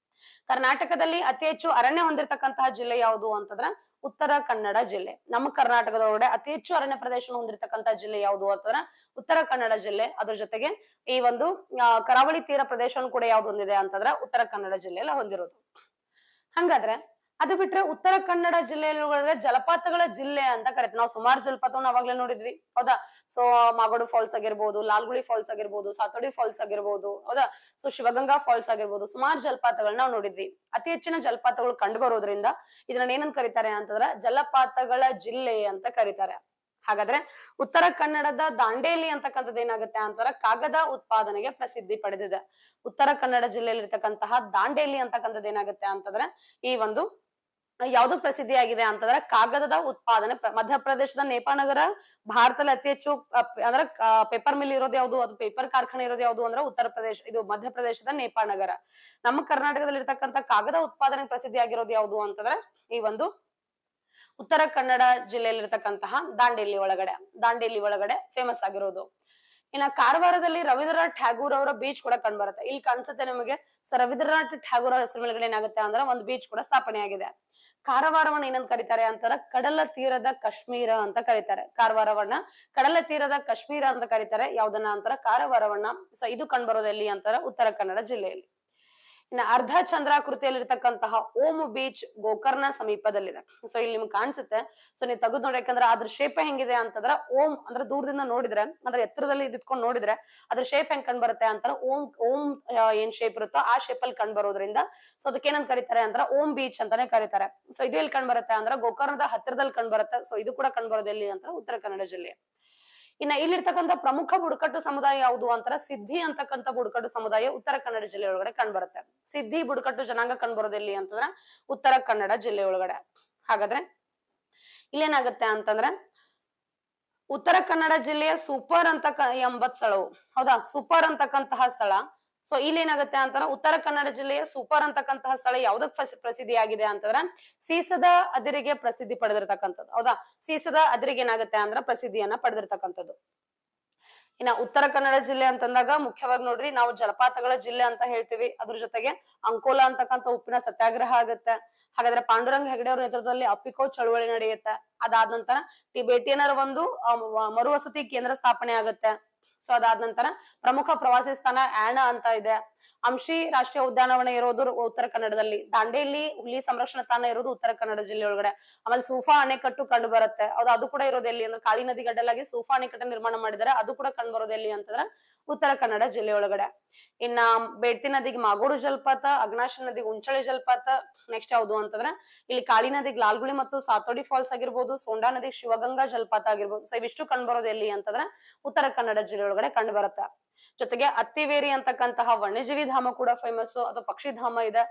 A: ಕರ್ನಾಟಕದಲ್ಲಿ ಅತಿ ಹೆಚ್ಚು ಅರಣ್ಯ ಹೊಂದಿರತಕ್ಕಂತಹ ಜಿಲ್ಲೆ ಯಾವುದು ಅಂತಂದ್ರ ಉತ್ತರ ಕನ್ನಡ ಜಿಲ್ಲೆ. ನಮ್ಮ ಕರ್ನಾಟಕದೊಳಗಡೆ ಅತಿ ಹೆಚ್ಚು ಅರಣ್ಯ ಪ್ರದೇಶ ಹೊಂದಿರತಕ್ಕಂತಹ ಜಿಲ್ಲೆ ಯಾವುದು ಅಂತಂದ್ರ ಉತ್ತರ ಕನ್ನಡ ಜಿಲ್ಲೆ. ಅದ್ರ ಜೊತೆಗೆ ಈ ಒಂದು ಕರಾವಳಿ ತೀರ ಪ್ರದೇಶವನ್ನು ಕೂಡ ಯಾವ್ದು ಹೊಂದಿದೆ ಅಂತಂದ್ರ ಉತ್ತರ ಕನ್ನಡ ಜಿಲ್ಲೆಯಲ್ಲಿ ಹೊಂದಿರೋದು. ಹಂಗಾದ್ರೆ ಅದು ಬಿಟ್ರೆ ಉತ್ತರ ಕನ್ನಡ ಜಿಲ್ಲೆಯಲ್ಲಿ ಜಲಪಾತಗಳ ಜಿಲ್ಲೆ ಅಂತ ಕರಿತೀವಿ. ನಾವು ಸುಮಾರು ಜಲಪಾತವನ್ನ ಅವಾಗ್ಲೇ ನೋಡಿದ್ವಿ. ಹೌದಾ, ಸೊ ಮಾಗೋಡು ಫಾಲ್ಸ್ ಆಗಿರ್ಬೋದು, ಲಾಲ್ಗುಳಿ ಫಾಲ್ಸ್ ಆಗಿರ್ಬೋದು, ಸಾತೋಡಿ ಫಾಲ್ಸ್ ಆಗಿರ್ಬೋದು. ಹೌದಾ, ಸೊ ಶಿವಗಂಗಾ ಫಾಲ್ಸ್ ಆಗಿರ್ಬೋದು, ಸುಮಾರು ಜಲಪಾತಗಳನ್ನ ನಾವು ನೋಡಿದ್ವಿ. ಅತಿ ಹೆಚ್ಚಿನ ಜಲಪಾತಗಳು ಕಂಡು ಬರೋದ್ರಿಂದ ಇದನ್ನ ಏನಂತ ಕರೀತಾರೆ ಅಂತಂದ್ರ ಜಲಪಾತಗಳ ಜಿಲ್ಲೆ ಅಂತ ಕರೀತಾರೆ. ಹಾಗಾದ್ರೆ ಉತ್ತರ ಕನ್ನಡದ ದಾಂಡೇಲಿ ಅಂತಕ್ಕಂಥದ್ದು ಏನಾಗುತ್ತೆ ಅಂತಾರ ಕಾಗದ ಉತ್ಪಾದನೆಗೆ ಪ್ರಸಿದ್ಧಿ ಪಡೆದಿದೆ. ಉತ್ತರ ಕನ್ನಡ ಜಿಲ್ಲೆಯಲ್ಲಿ ಇರ್ತಕ್ಕಂತಹ ದಾಂಡೇಲಿ ಅಂತಕ್ಕಂಥದ್ದು ಏನಾಗುತ್ತೆ ಅಂತಂದ್ರೆ ಈ ಒಂದು ಯಾವ್ದು ಪ್ರಸಿದ್ಧಿಯಾಗಿದೆ ಅಂತಂದ್ರೆ ಕಾಗದದ ಉತ್ಪಾದನೆ. ಮಧ್ಯಪ್ರದೇಶದ ನೇಪಾನಗರ ಭಾರತದಲ್ಲಿ ಅತಿ ಹೆಚ್ಚು ಅಂದ್ರೆ ಪೇಪರ್ ಮಿಲ್ ಇರೋದು ಯಾವ್ದು, ಅದು ಪೇಪರ್ ಕಾರ್ಖಾನೆ ಇರೋದು ಯಾವ್ದು ಅಂದ್ರೆ ಉತ್ತರ ಪ್ರದೇಶ, ಇದು ಮಧ್ಯಪ್ರದೇಶದ ನೇಪಾನಗರ. ನಮ್ಮ ಕರ್ನಾಟಕದಲ್ಲಿ ಇರ್ತಕ್ಕಂಥ ಕಾಗದ ಉತ್ಪಾದನೆ ಪ್ರಸಿದ್ಧಿ ಆಗಿರೋದು ಯಾವ್ದು ಅಂತಂದ್ರೆ ಈ ಒಂದು ಉತ್ತರ ಕನ್ನಡ ಜಿಲ್ಲೆಯಲ್ಲಿ ಇರ್ತಕ್ಕಂತಹ ದಾಂಡೇಲಿ ಒಳಗಡೆ ಫೇಮಸ್ ಆಗಿರೋದು. ಇನ್ನ ಕಾರವಾರದಲ್ಲಿ ರವೀಂದ್ರನಾಥ್ ಟ್ಯಾಗೂರ್ ಅವರ ಬೀಚ್ ಕೂಡ ಕಂಡು ಬರುತ್ತೆ. ಇಲ್ಲಿ ಕಾಣಿಸುತ್ತೆ ನಿಮಗೆ. ಸೊ ರವೀಂದ್ರನಾಥ್ ಟ್ಯಾಗೂರ್ ಅವರ ಹೆಸರು ಮೇಲ್ಗಡೆ ಏನಾಗುತ್ತೆ ಅಂದ್ರೆ ಒಂದು ಬೀಚ್ ಕೂಡ ಸ್ಥಾಪನೆ ಆಗಿದೆ. ಕಾರವಾರವನ್ನ ಏನಂತ ಕರೀತಾರೆ ಅಂತಾರ ಕಡಲ ತೀರದ ಕಾಶ್ಮೀರ ಅಂತ ಕರೀತಾರೆ. ಕಾರವಾರವನ್ನ ಕಡಲ ತೀರದ ಕಾಶ್ಮೀರ ಅಂತ ಕರೀತಾರೆ. ಯಾವ್ದನ್ನ ಅಂತಾರ ಕಾರವಾರವನ್ನ. ಸೊ ಇದು ಕಂಡು ಬರೋದು ಎಲ್ಲಿ ಅಂತಾರ ಉತ್ತರ ಕನ್ನಡ ಜಿಲ್ಲೆಯಲ್ಲಿ. ಇನ್ನ ಅರ್ಧ ಚಂದ್ರಾಕೃತಿಯಲ್ಲಿ ಇರ್ತಕ್ಕಂತಹ ಓಮ್ ಬೀಚ್ ಗೋಕರ್ಣ ಸಮೀಪದಲ್ಲಿದೆ. ಸೊ ಇಲ್ಲಿ ನಿಮ್ಗೆ ಕಾಣಿಸುತ್ತೆ. ಸೊ ನೀವು ತೆಗೆದು ನೋಡಿ, ಯಾಕಂದ್ರೆ ಅದ್ರ ಶೇಪ್ ಹೆಂಗಿದೆ ಅಂತಂದ್ರ ಓಮ್ ಅಂದ್ರೆ ದೂರದಿಂದ ನೋಡಿದ್ರೆ ಅಂದ್ರೆ ಎತ್ತರದಲ್ಲಿ ಇದ್ಕೊಂಡು ನೋಡಿದ್ರೆ ಅದ್ರ ಶೇಪ್ ಹೆಂಗ್ ಕಂಡ್ ಬರುತ್ತೆ ಅಂತಾರ ಓಮ್ ಏನ್ ಶೇಪ್ ಇರುತ್ತೋ ಆ ಶೇಪ್ ಅಲ್ಲಿ ಕಂಡು ಬರೋದ್ರಿಂದ ಸೊ ಅದಕ್ಕೆ ಏನಂತ ಕರೀತಾರೆ ಅಂದ್ರೆ ಓಮ್ ಬೀಚ್ ಅಂತಾನೆ ಕರೀತಾರೆ. ಸೊ ಇದು ಎಲ್ಲಿ ಕಂಡು ಬರುತ್ತೆ ಅಂದ್ರೆ ಗೋಕರ್ಣದ ಹತ್ತಿರದಲ್ಲಿ ಕಂಡು ಬರುತ್ತೆ. ಸೊ ಇದು ಕೂಡ ಕಂಡು ಬರೋದು ಎಲ್ಲಿ ಅಂತ ಉತ್ತರ ಕನ್ನಡ ಜಿಲ್ಲೆ. ಇನ್ನ ಇಲ್ಲಿರ್ತಕ್ಕಂಥ ಪ್ರಮುಖ ಬುಡಕಟ್ಟು ಸಮುದಾಯ ಯಾವುದು ಅಂತಾರ ಸಿದ್ಧಿ ಅಂತಕ್ಕಂಥ ಬುಡಕಟ್ಟು ಸಮುದಾಯ ಉತ್ತರ ಕನ್ನಡ ಜಿಲ್ಲೆ ಒಳಗಡೆ ಕಂಡು ಬರುತ್ತೆ. ಸಿದ್ಧಿ ಬುಡಕಟ್ಟು ಜನಾಂಗ ಕಂಡು ಬರೋದು ಎಲ್ಲಿ ಅಂತಂದ್ರ ಉತ್ತರ ಕನ್ನಡ ಜಿಲ್ಲೆ ಒಳಗಡೆ. ಹಾಗಾದ್ರೆ ಇಲ್ಲೇನಾಗುತ್ತೆ ಅಂತಂದ್ರೆ ಉತ್ತರ ಕನ್ನಡ ಜಿಲ್ಲೆಯ ಸೂಪರ್ ಅಂತ ಎಂಬತ್ ಸ್ಥಳವು. ಹೌದಾ, ಸೂಪರ್ ಅಂತಕ್ಕಂತಹ ಸ್ಥಳ. ಸೊ ಇಲ್ಲಿ ಏನಾಗುತ್ತೆ ಅಂತಂದ್ರೆ ಉತ್ತರ ಕನ್ನಡ ಜಿಲ್ಲೆಯ ಸೂಪರ್ ಅಂತಕ್ಕಂತಹ ಸ್ಥಳ ಯಾವ್ದಕ್ ಪ್ರಸಿದ್ಧಿಯಾಗಿದೆ ಅಂತಂದ್ರೆ ಸೀಸದ ಅದಿರಿಗೆ ಪ್ರಸಿದ್ಧಿ ಪಡೆದಿರ್ತಕ್ಕಂಥದ್ದು. ಹೌದಾ, ಸೀಸದ ಅದಿರಿಗೆ ಏನಾಗುತ್ತೆ ಅಂದ್ರೆ ಪ್ರಸಿದ್ಧಿಯನ್ನ ಪಡೆದಿರ್ತಕ್ಕಂಥದ್ದು. ಇನ್ನ ಉತ್ತರ ಕನ್ನಡ ಜಿಲ್ಲೆ ಅಂತಂದಾಗ ಮುಖ್ಯವಾಗಿ ನೋಡ್ರಿ ನಾವು ಜಲಪಾತಗಳ ಜಿಲ್ಲೆ ಅಂತ ಹೇಳ್ತೀವಿ. ಅದ್ರ ಜೊತೆಗೆ ಅಂಕೋಲಾ ಅಂತಕ್ಕಂಥ ಉಪ್ಪಿನ ಸತ್ಯಾಗ್ರಹ ಆಗುತ್ತೆ. ಹಾಗಾದ್ರೆ ಪಾಂಡುರಂಗ ಹೆಗಡೆ ಅವ್ರ ನೇತೃತ್ವದಲ್ಲಿ ಅಪ್ಪಿಕೋ ಚಳವಳಿ ನಡೆಯುತ್ತೆ. ಅದಾದ ನಂತರ ಟಿಬೇಟಿಯನ್ನರ ಒಂದು ಮರುವಸತಿ ಕೇಂದ್ರ ಸ್ಥಾಪನೆ ಆಗುತ್ತೆ. ಸೊ ಅದಾದ ನಂತರ ಪ್ರಮುಖ ಪ್ರವಾಸಿ ಸ್ಥಾನ ಆಣ ಅಂತ ಇದೆ. ಅಂಶಿ ರಾಷ್ಟ್ರೀಯ ಉದ್ಯಾನವನ ಇರೋದು ಉತ್ತರ ಕನ್ನಡದಲ್ಲಿ, ದಾಂಡೇಲಿ ಹುಲಿ ಸಂರಕ್ಷಣಾ ತಾಣ ಇರೋದು ಉತ್ತರ ಕನ್ನಡ ಜಿಲ್ಲೆ ಒಳಗಡೆ, ಆಮೇಲೆ ಸೂಫಾ ಅಣೆಕಟ್ಟು ಕಂಡು ಬರುತ್ತೆ. ಅದು ಕೂಡ ಇರೋದು ಎಲ್ಲಿ ಅಂದ್ರೆ ಕಾಳಿ ನದಿ ಗಡ್ಡಲಾಗಿ ಸೂಫಾ ಅಣೆಕಟ್ಟು ನಿರ್ಮಾಣ ಮಾಡಿದ್ದಾರೆ, ಅದು ಕೂಡ ಕಂಡು ಬರೋದು ಎಲ್ಲಿ ಅಂತಂದ್ರೆ ಉತ್ತರ ಕನ್ನಡ ಜಿಲ್ಲೆ ಒಳಗಡೆ. ಇನ್ನ ಬೇಡ್ತಿ ನದಿಗೆ ಮಾಗೋಡು ಜಲಪಾತ, ಅಗ್ನಾಶಿ ನದಿಗೆ ಉಂಚಳಿ ಜಲಪಾತ. ನೆಕ್ಸ್ಟ್ ಯಾವುದು ಅಂತಂದ್ರೆ ಇಲ್ಲಿ ಕಾಳಿ ನದಿಗೆ ಲಾಲ್ಗುಳಿ ಮತ್ತು ಸಾತೋಡಿ ಫಾಲ್ಸ್ ಆಗಿರ್ಬೋದು, ಸೋಂಡಾ ನದಿಗೆ ಶಿವಗಂಗಾ ಜಲಪಾತ ಆಗಿರ್ಬೋದು. ಸೊ ಇವಿಷ್ಟು ಕಂಡು ಬರೋದು ಎಲ್ಲಿ ಅಂತಂದ್ರೆ ಉತ್ತರ ಕನ್ನಡ ಜಿಲ್ಲೆ ಒಳಗಡೆ ಕಂಡು ಬರುತ್ತೆ. ಜೊತೆಗೆ ಅತ್ತಿವೇರಿ ಅಂತಕ್ಕಂತಹ ವನ್ಯಜೀವಿ ಧಾಮ ಕೂಡ ಫೇಮಸ್, ಅದು ಪಕ್ಷಿ ಧಾಮ ಇದೆ.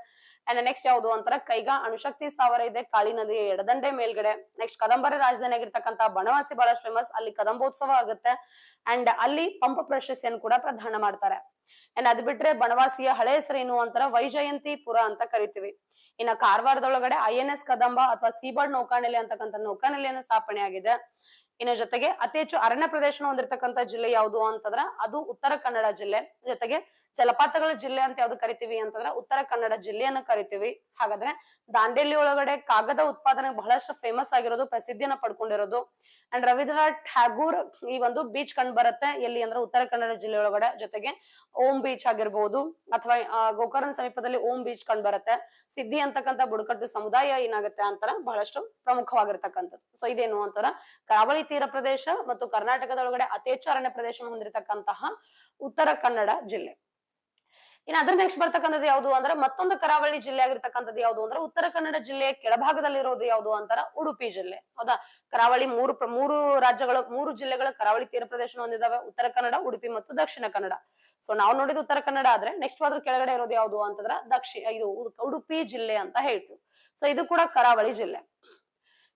A: ಅಂಡ್ ನೆಕ್ಸ್ಟ್ ಯಾವುದು ಅಂತಾರೆ ಕೈಗಾ ಅಣುಶಕ್ತಿ ಸ್ಥಾವರ ಇದೆ ಕಾಳಿ ನದಿಯ ಎಡದಂಡೆ ಮೇಲ್ಗಡೆ. ನೆಕ್ಸ್ಟ್ ಕದಂಬರ ರಾಜಧಾನಿ ಆಗಿರ್ತಕ್ಕಂಥ ಬನವಾಸಿ ಬಹಳಷ್ಟು ಫೇಮಸ್, ಅಲ್ಲಿ ಕದಂಬೋತ್ಸವ ಆಗುತ್ತೆ ಅಂಡ್ ಅಲ್ಲಿ ಪಂಪ ಪ್ರಶಸ್ತಿಯನ್ನು ಕೂಡ ಪ್ರದಾನ ಮಾಡ್ತಾರೆ. ಅಂಡ್ ಅದ್ ಬಿಟ್ರೆ ಬನವಾಸಿಯ ಹಳೆ ಹೆಸರು ಏನು ಅಂತಾರ ವೈಜಯಂತಿಪುರ ಅಂತ ಕರಿತೀವಿ. ಇನ್ನ ಕಾರವಾರದೊಳಗಡೆ INS ಕದಂಬ ಅಥವಾ ಸೀಬರ್ಡ್ ನೌಕಾನೆಲೆ ಅಂತಕ್ಕಂಥ ನೌಕಾನೆಲೆಯನ್ನು ಸ್ಥಾಪನೆ ಆಗಿದೆ. ಇನ್ನ ಜೊತೆಗೆ ಅತಿ ಹೆಚ್ಚು ಅರಣ್ಯ ಪ್ರದೇಶ ಹೊಂದಿರತಕ್ಕಂತ ಜಿಲ್ಲೆ ಯಾವುದು ಅಂತಂದ್ರ ಅದು ಉತ್ತರ ಕನ್ನಡ ಜಿಲ್ಲೆ. ಜೊತೆಗೆ ಜಲಪಾತಗಳ ಜಿಲ್ಲೆ ಅಂತ ಯಾವ್ದು ಕರಿತೀವಿ ಅಂತಂದ್ರ ಉತ್ತರ ಕನ್ನಡ ಜಿಲ್ಲೆಯನ್ನ ಕರಿತೀವಿ. ಹಾಗಾದ್ರೆ ದಾಂಡೇಲಿ ಒಳಗಡೆ ಕಾಗದ ಉತ್ಪಾದನೆ ಬಹಳಷ್ಟು ಫೇಮಸ್ ಆಗಿರೋದು, ಪ್ರಸಿದ್ಧಿಯನ್ನ ಪಡ್ಕೊಂಡಿರೋದು. ಅಂಡ್ ರವೀಂದ್ರನಾಥ್ ಠಾಗೂರ್ ಈ ಒಂದು ಬೀಚ್ ಕಂಡು ಬರುತ್ತೆ ಎಲ್ಲಿ ಅಂದ್ರೆ ಉತ್ತರ ಕನ್ನಡ ಜಿಲ್ಲೆ ಒಳಗಡೆ. ಜೊತೆಗೆ ಓಂ ಬೀಚ್ ಆಗಿರ್ಬಹುದು ಅಥವಾ ಗೋಕರ್ಣ ಸಮೀಪದಲ್ಲಿ ಓಂ ಬೀಚ್ ಕಂಡು ಬರುತ್ತೆ. ಸಿದ್ಧಿ ಅಂತಕ್ಕಂಥ ಬುಡಕಟ್ಟು ಸಮುದಾಯ ಏನಾಗುತ್ತೆ ಅಂತಾರ ಬಹಳಷ್ಟು ಪ್ರಮುಖವಾಗಿರ್ತಕ್ಕಂಥದ್ದು. ಸೊ ಇದೇನು ಅಂತಾರ ಕರಾವಳಿ ತೀರ ಪ್ರದೇಶ ಮತ್ತು ಕರ್ನಾಟಕದೊಳಗಡೆ ಅತಿ ಹೆಚ್ಚು ಅರಣ್ಯ ಪ್ರದೇಶ ಹೊಂದಿರತಕ್ಕಂತಹ ಉತ್ತರ ಕನ್ನಡ ಜಿಲ್ಲೆ. ಇನ್ನು ಅದ್ರ ನೆಕ್ಸ್ಟ್ ಬರ್ತಕ್ಕಂಥದ್ದು ಯಾವುದು ಅಂದ್ರೆ ಮತ್ತೊಂದು ಕರಾವಳಿ ಜಿಲ್ಲೆ ಆಗಿರ್ತಕ್ಕಂಥದ್ದು ಯಾವುದು ಅಂದ್ರೆ ಉತ್ತರ ಕನ್ನಡ ಜಿಲ್ಲೆಯ ಕೆಳಭಾಗದಲ್ಲಿ ಇರೋದು ಯಾವುದು ಅಂತಾರ ಉಡುಪಿ ಜಿಲ್ಲೆ. ಹೌದಾ, ಕರಾವಳಿ ಮೂರು ಜಿಲ್ಲೆಗಳ ಕರಾವಳಿ ತೀರ ಪ್ರದೇಶ ಹೊಂದಿದಾವೆ, ಉತ್ತರ ಕನ್ನಡ, ಉಡುಪಿ ಮತ್ತು ದಕ್ಷಿಣ ಕನ್ನಡ. ಸೊ ನಾವು ನೋಡಿದ ಉತ್ತರ ಕನ್ನಡ ಆದ್ರೆ ನೆಕ್ಸ್ಟ್ ಅದ್ರ ಕೆಳಗಡೆ ಇರೋದು ಯಾವುದು ಅಂತಂದ್ರ ಇದು ಉಡುಪಿ ಜಿಲ್ಲೆ ಅಂತ ಹೇಳ್ತೀವಿ. ಸೊ ಇದು ಕೂಡ ಕರಾವಳಿ ಜಿಲ್ಲೆ.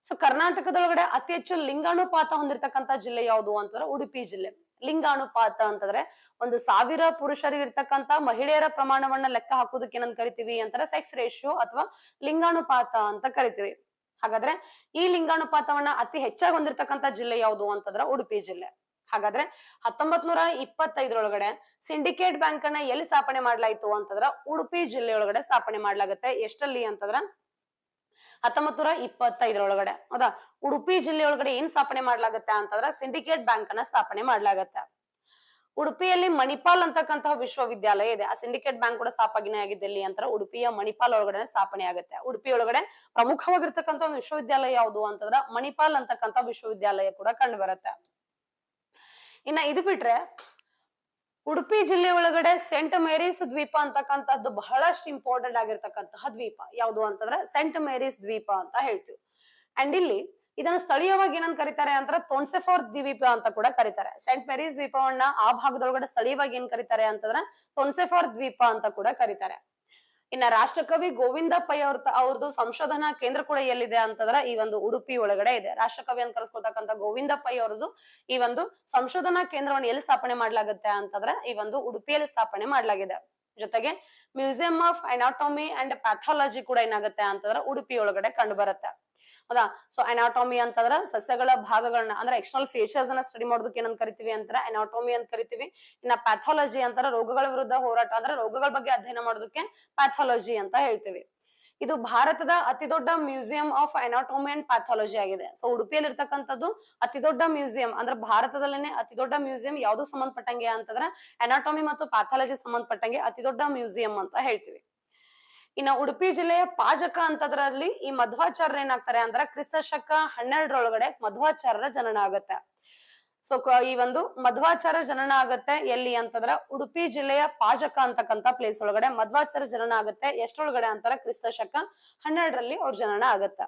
A: ಸೊ ಕರ್ನಾಟಕದೊಳಗಡೆ ಅತಿ ಹೆಚ್ಚು ಲಿಂಗಾನುಪಾತ ಹೊಂದಿರತಕ್ಕಂತ ಜಿಲ್ಲೆ ಯಾವುದು ಅಂತಂದ್ರೆ ಉಡುಪಿ ಜಿಲ್ಲೆ. ಲಿಂಗಾನುಪಾತ ಅಂತಂದ್ರೆ 1000 ಪುರುಷರಿಗಿರ್ತಕ್ಕಂತ ಮಹಿಳೆಯರ ಪ್ರಮಾಣವನ್ನ ಲೆಕ್ಕ ಹಾಕೋದಕ್ಕೆ ಏನಂತ ಕರಿತೀವಿ ಅಂತಾರೆ ಸೆಕ್ಸ್ ರೇಷಿಯೋ ಅಥವಾ ಲಿಂಗಾನುಪಾತ ಅಂತ ಕರಿತೀವಿ. ಹಾಗಾದ್ರೆ ಈ ಲಿಂಗಾನುಪಾತವನ್ನ ಅತಿ ಹೆಚ್ಚಾಗಿ ಹೊಂದಿರತಕ್ಕಂತ ಜಿಲ್ಲೆ ಯಾವುದು ಅಂತಂದ್ರೆ ಉಡುಪಿ ಜಿಲ್ಲೆ. ಹಾಗಾದ್ರೆ 1925 ಸಿಂಡಿಕೇಟ್ ಬ್ಯಾಂಕ್ ಅನ್ನ ಎಲ್ಲಿ ಸ್ಥಾಪನೆ ಮಾಡ್ಲಾಯ್ತು ಅಂತಂದ್ರ ಉಡುಪಿ ಜಿಲ್ಲೆ ಒಳಗಡೆ ಸ್ಥಾಪನೆ ಮಾಡ್ಲಾಗತ್ತೆ. ಎಷ್ಟಲ್ಲಿ ಅಂತಂದ್ರ 1925 ಹೌದಾ. ಉಡುಪಿ ಜಿಲ್ಲೆ ಒಳಗಡೆ ಏನ್ ಸ್ಥಾಪನೆ ಮಾಡ್ಲಾಗತ್ತೆ ಅಂತಂದ್ರ ಸಿಂಡಿಕೇಟ್ ಬ್ಯಾಂಕ್ ಅನ್ನ ಸ್ಥಾಪನೆ ಮಾಡ್ಲಾಗತ್ತೆ. ಉಡುಪಿಯಲ್ಲಿ ಮಣಿಪಾಲ್ ಅಂತಕ್ಕಂತಹ ವಿಶ್ವವಿದ್ಯಾಲಯ ಇದೆ. ಆ ಸಿಂಡಿಕೇಟ್ ಬ್ಯಾಂಕ್ ಕೂಡ ಸ್ಥಾಪನೆ ಆಗಿದ್ದಲ್ಲಿ ಅಂತರ ಉಡುಪಿಯ ಮಣಿಪಾಲ್ ಒಳಗಡೆ ಸ್ಥಾಪನೆ ಆಗುತ್ತೆ. ಉಡುಪಿ ಒಳಗಡೆ ಪ್ರಮುಖವಾಗಿರ್ತಕ್ಕಂಥ ಒಂದು ವಿಶ್ವವಿದ್ಯಾಲಯ ಯಾವುದು ಅಂತಂದ್ರ ಮಣಿಪಾಲ್ ಅಂತಕ್ಕಂಥ ವಿಶ್ವವಿದ್ಯಾಲಯ ಕೂಡ ಕಂಡು ಬರುತ್ತೆ. ಇನ್ನ ಇದು ಬಿಟ್ರೆ ಉಡುಪಿ ಜಿಲ್ಲೆ ಒಳಗಡೆ ಸೆಂಟ್ ಮೇರೀಸ್ ದ್ವೀಪ ಅಂತಕ್ಕಂಥದ್ದು ಬಹಳಷ್ಟು ಇಂಪಾರ್ಟೆಂಟ್ ಆಗಿರ್ತಕ್ಕಂತಹ ದ್ವೀಪ ಯಾವುದು ಅಂತಂದ್ರೆ ಸೆಂಟ್ ಮೇರೀಸ್ ದ್ವೀಪ ಅಂತ ಹೇಳ್ತೀವಿ. ಅಂಡ್ ಇಲ್ಲಿ ಇದನ್ನ ಸ್ಥಳೀಯವಾಗಿ ಏನಂತ ಕರೀತಾರೆ ಅಂದ್ರೆ ತೊನ್ಸೆಫಾರ್ ದ್ವೀಪ ಅಂತ ಕೂಡ ಕರೀತಾರೆ. ಸೆಂಟ್ ಮೇರೀಸ್ ದ್ವೀಪವನ್ನ ಆ ಭಾಗದೊಳಗಡೆ ಸ್ಥಳೀಯವಾಗಿ ಏನ್ ಕರೀತಾರೆ ಅಂತಂದ್ರೆ ತೊನ್ಸೆಫಾರ್ ದ್ವೀಪ ಅಂತ ಕೂಡ ಕರೀತಾರೆ. ಇನ್ನ ರಾಷ್ಟ್ರಕವಿ ಗೋವಿಂದ ಪೈ ಅವ್ರದ್ದು ಸಂಶೋಧನಾ ಕೇಂದ್ರ ಕೂಡ ಎಲ್ಲಿದೆ ಅಂತಂದ್ರೆ ಈ ಒಂದು ಉಡುಪಿ ಒಳಗಡೆ ಇದೆ. ರಾಷ್ಟ್ರಕವಿ ಅಂತ ಕರೆಸ್ಕೊಳ್ತಕ್ಕಂಥ ಗೋವಿಂದ ಪೈ ಅವ್ರದ್ದು ಈ ಒಂದು ಸಂಶೋಧನಾ ಕೇಂದ್ರವನ್ನು ಎಲ್ಲಿ ಸ್ಥಾಪನೆ ಮಾಡ್ಲಾಗುತ್ತೆ ಅಂತಂದ್ರೆ ಈ ಒಂದು ಉಡುಪಿಯಲ್ಲಿ ಸ್ಥಾಪನೆ ಮಾಡ್ಲಾಗಿದೆ. ಜೊತೆಗೆ museum of anatomy and pathology ಕೂಡ ಏನಾಗುತ್ತೆ ಅಂತಂದ್ರೆ ಉಡುಪಿ ಒಳಗಡೆ ಕಂಡು ಬರುತ್ತೆ. ಹೌದಾ. ಸೊ ಅನಾಟಮಿ ಅಂತಂದ್ರ ಸಸ್ಯಗಳ ಭಾಗಗಳನ್ನ ಅಂದ್ರೆ ಎಕ್ಸ್ಟರ್ನಲ್ ಫೀಚರ್ಸ್ ಅನ್ನ ಸ್ಟಡಿ ಮಾಡೋದಕ್ಕೆ ಏನಂತ ಕರಿತೀವಿ ಅಂತಾರೆ ಅನಾಟಮಿ ಅಂತ ಕರಿತೀವಿ. ಇನ್ನ ಪ್ಯಾಥಾಲಜಿ ಅಂತಾರ ರೋಗಗಳ ವಿರುದ್ಧ ಹೋರಾಟ ಅಂದ್ರೆ ರೋಗಗಳ ಬಗ್ಗೆ ಅಧ್ಯಯನ ಮಾಡೋದಕ್ಕೆ ಪ್ಯಾಥಾಲಜಿ ಅಂತ ಹೇಳ್ತೀವಿ. ಇದು ಭಾರತದ ಅತಿ ದೊಡ್ಡ museum of anatomy and pathology ಆಗಿದೆ. ಸೊ ಉಡುಪಿಯಲ್ಲಿ ಇರ್ತಕ್ಕಂಥದ್ದು ಅತಿ ದೊಡ್ಡ ಮ್ಯೂಸಿಯಂ ಅಂದ್ರೆ ಭಾರತದಲ್ಲೇನೆ ಅತಿ ದೊಡ್ಡ ಮ್ಯೂಸಿಯಂ ಯಾವ್ದು ಸಂಬಂಧಪಟ್ಟಂಗೆ ಅಂತಂದ್ರೆ ಅನಾಟಮಿ ಮತ್ತು ಪ್ಯಾಥಾಲಜಿ ಸಂಬಂಧಪಟ್ಟಂಗೆ ಅತಿ ದೊಡ್ಡ ಮ್ಯೂಸಿಯಂ ಅಂತ ಹೇಳ್ತೀವಿ. ಇನ್ನ ಉಡುಪಿ ಜಿಲ್ಲೆಯ ಪಾಜಕ ಅಂತದ್ರಲ್ಲಿ ಈ ಮಧ್ವಾಚಾರ್ಯರು ಏನಾಗ್ತಾರೆ ಅಂದ್ರೆ ಕ್ರಿಸ್ತಶಕ 12 ಮಧ್ವಾಚಾರ್ಯರ ಜನನ ಆಗತ್ತೆ. ಸೊ ಈ ಒಂದು ಮಧ್ವಾಚಾರ್ಯ ಜನನ ಆಗತ್ತೆ ಎಲ್ಲಿ ಅಂತಂದ್ರ ಉಡುಪಿ ಜಿಲ್ಲೆಯ ಪಾಜಕ ಅಂತಕ್ಕಂತ ಪ್ಲೇಸ್ ಒಳಗಡೆ ಮಧ್ವಾಚಾರ್ಯ ಜನನ ಆಗತ್ತೆ. ಎಷ್ಟೊಳಗಡೆ ಅಂತಾರ ಕ್ರಿಸ್ತಶಕ 12 ಅವ್ರ ಜನನ ಆಗತ್ತ.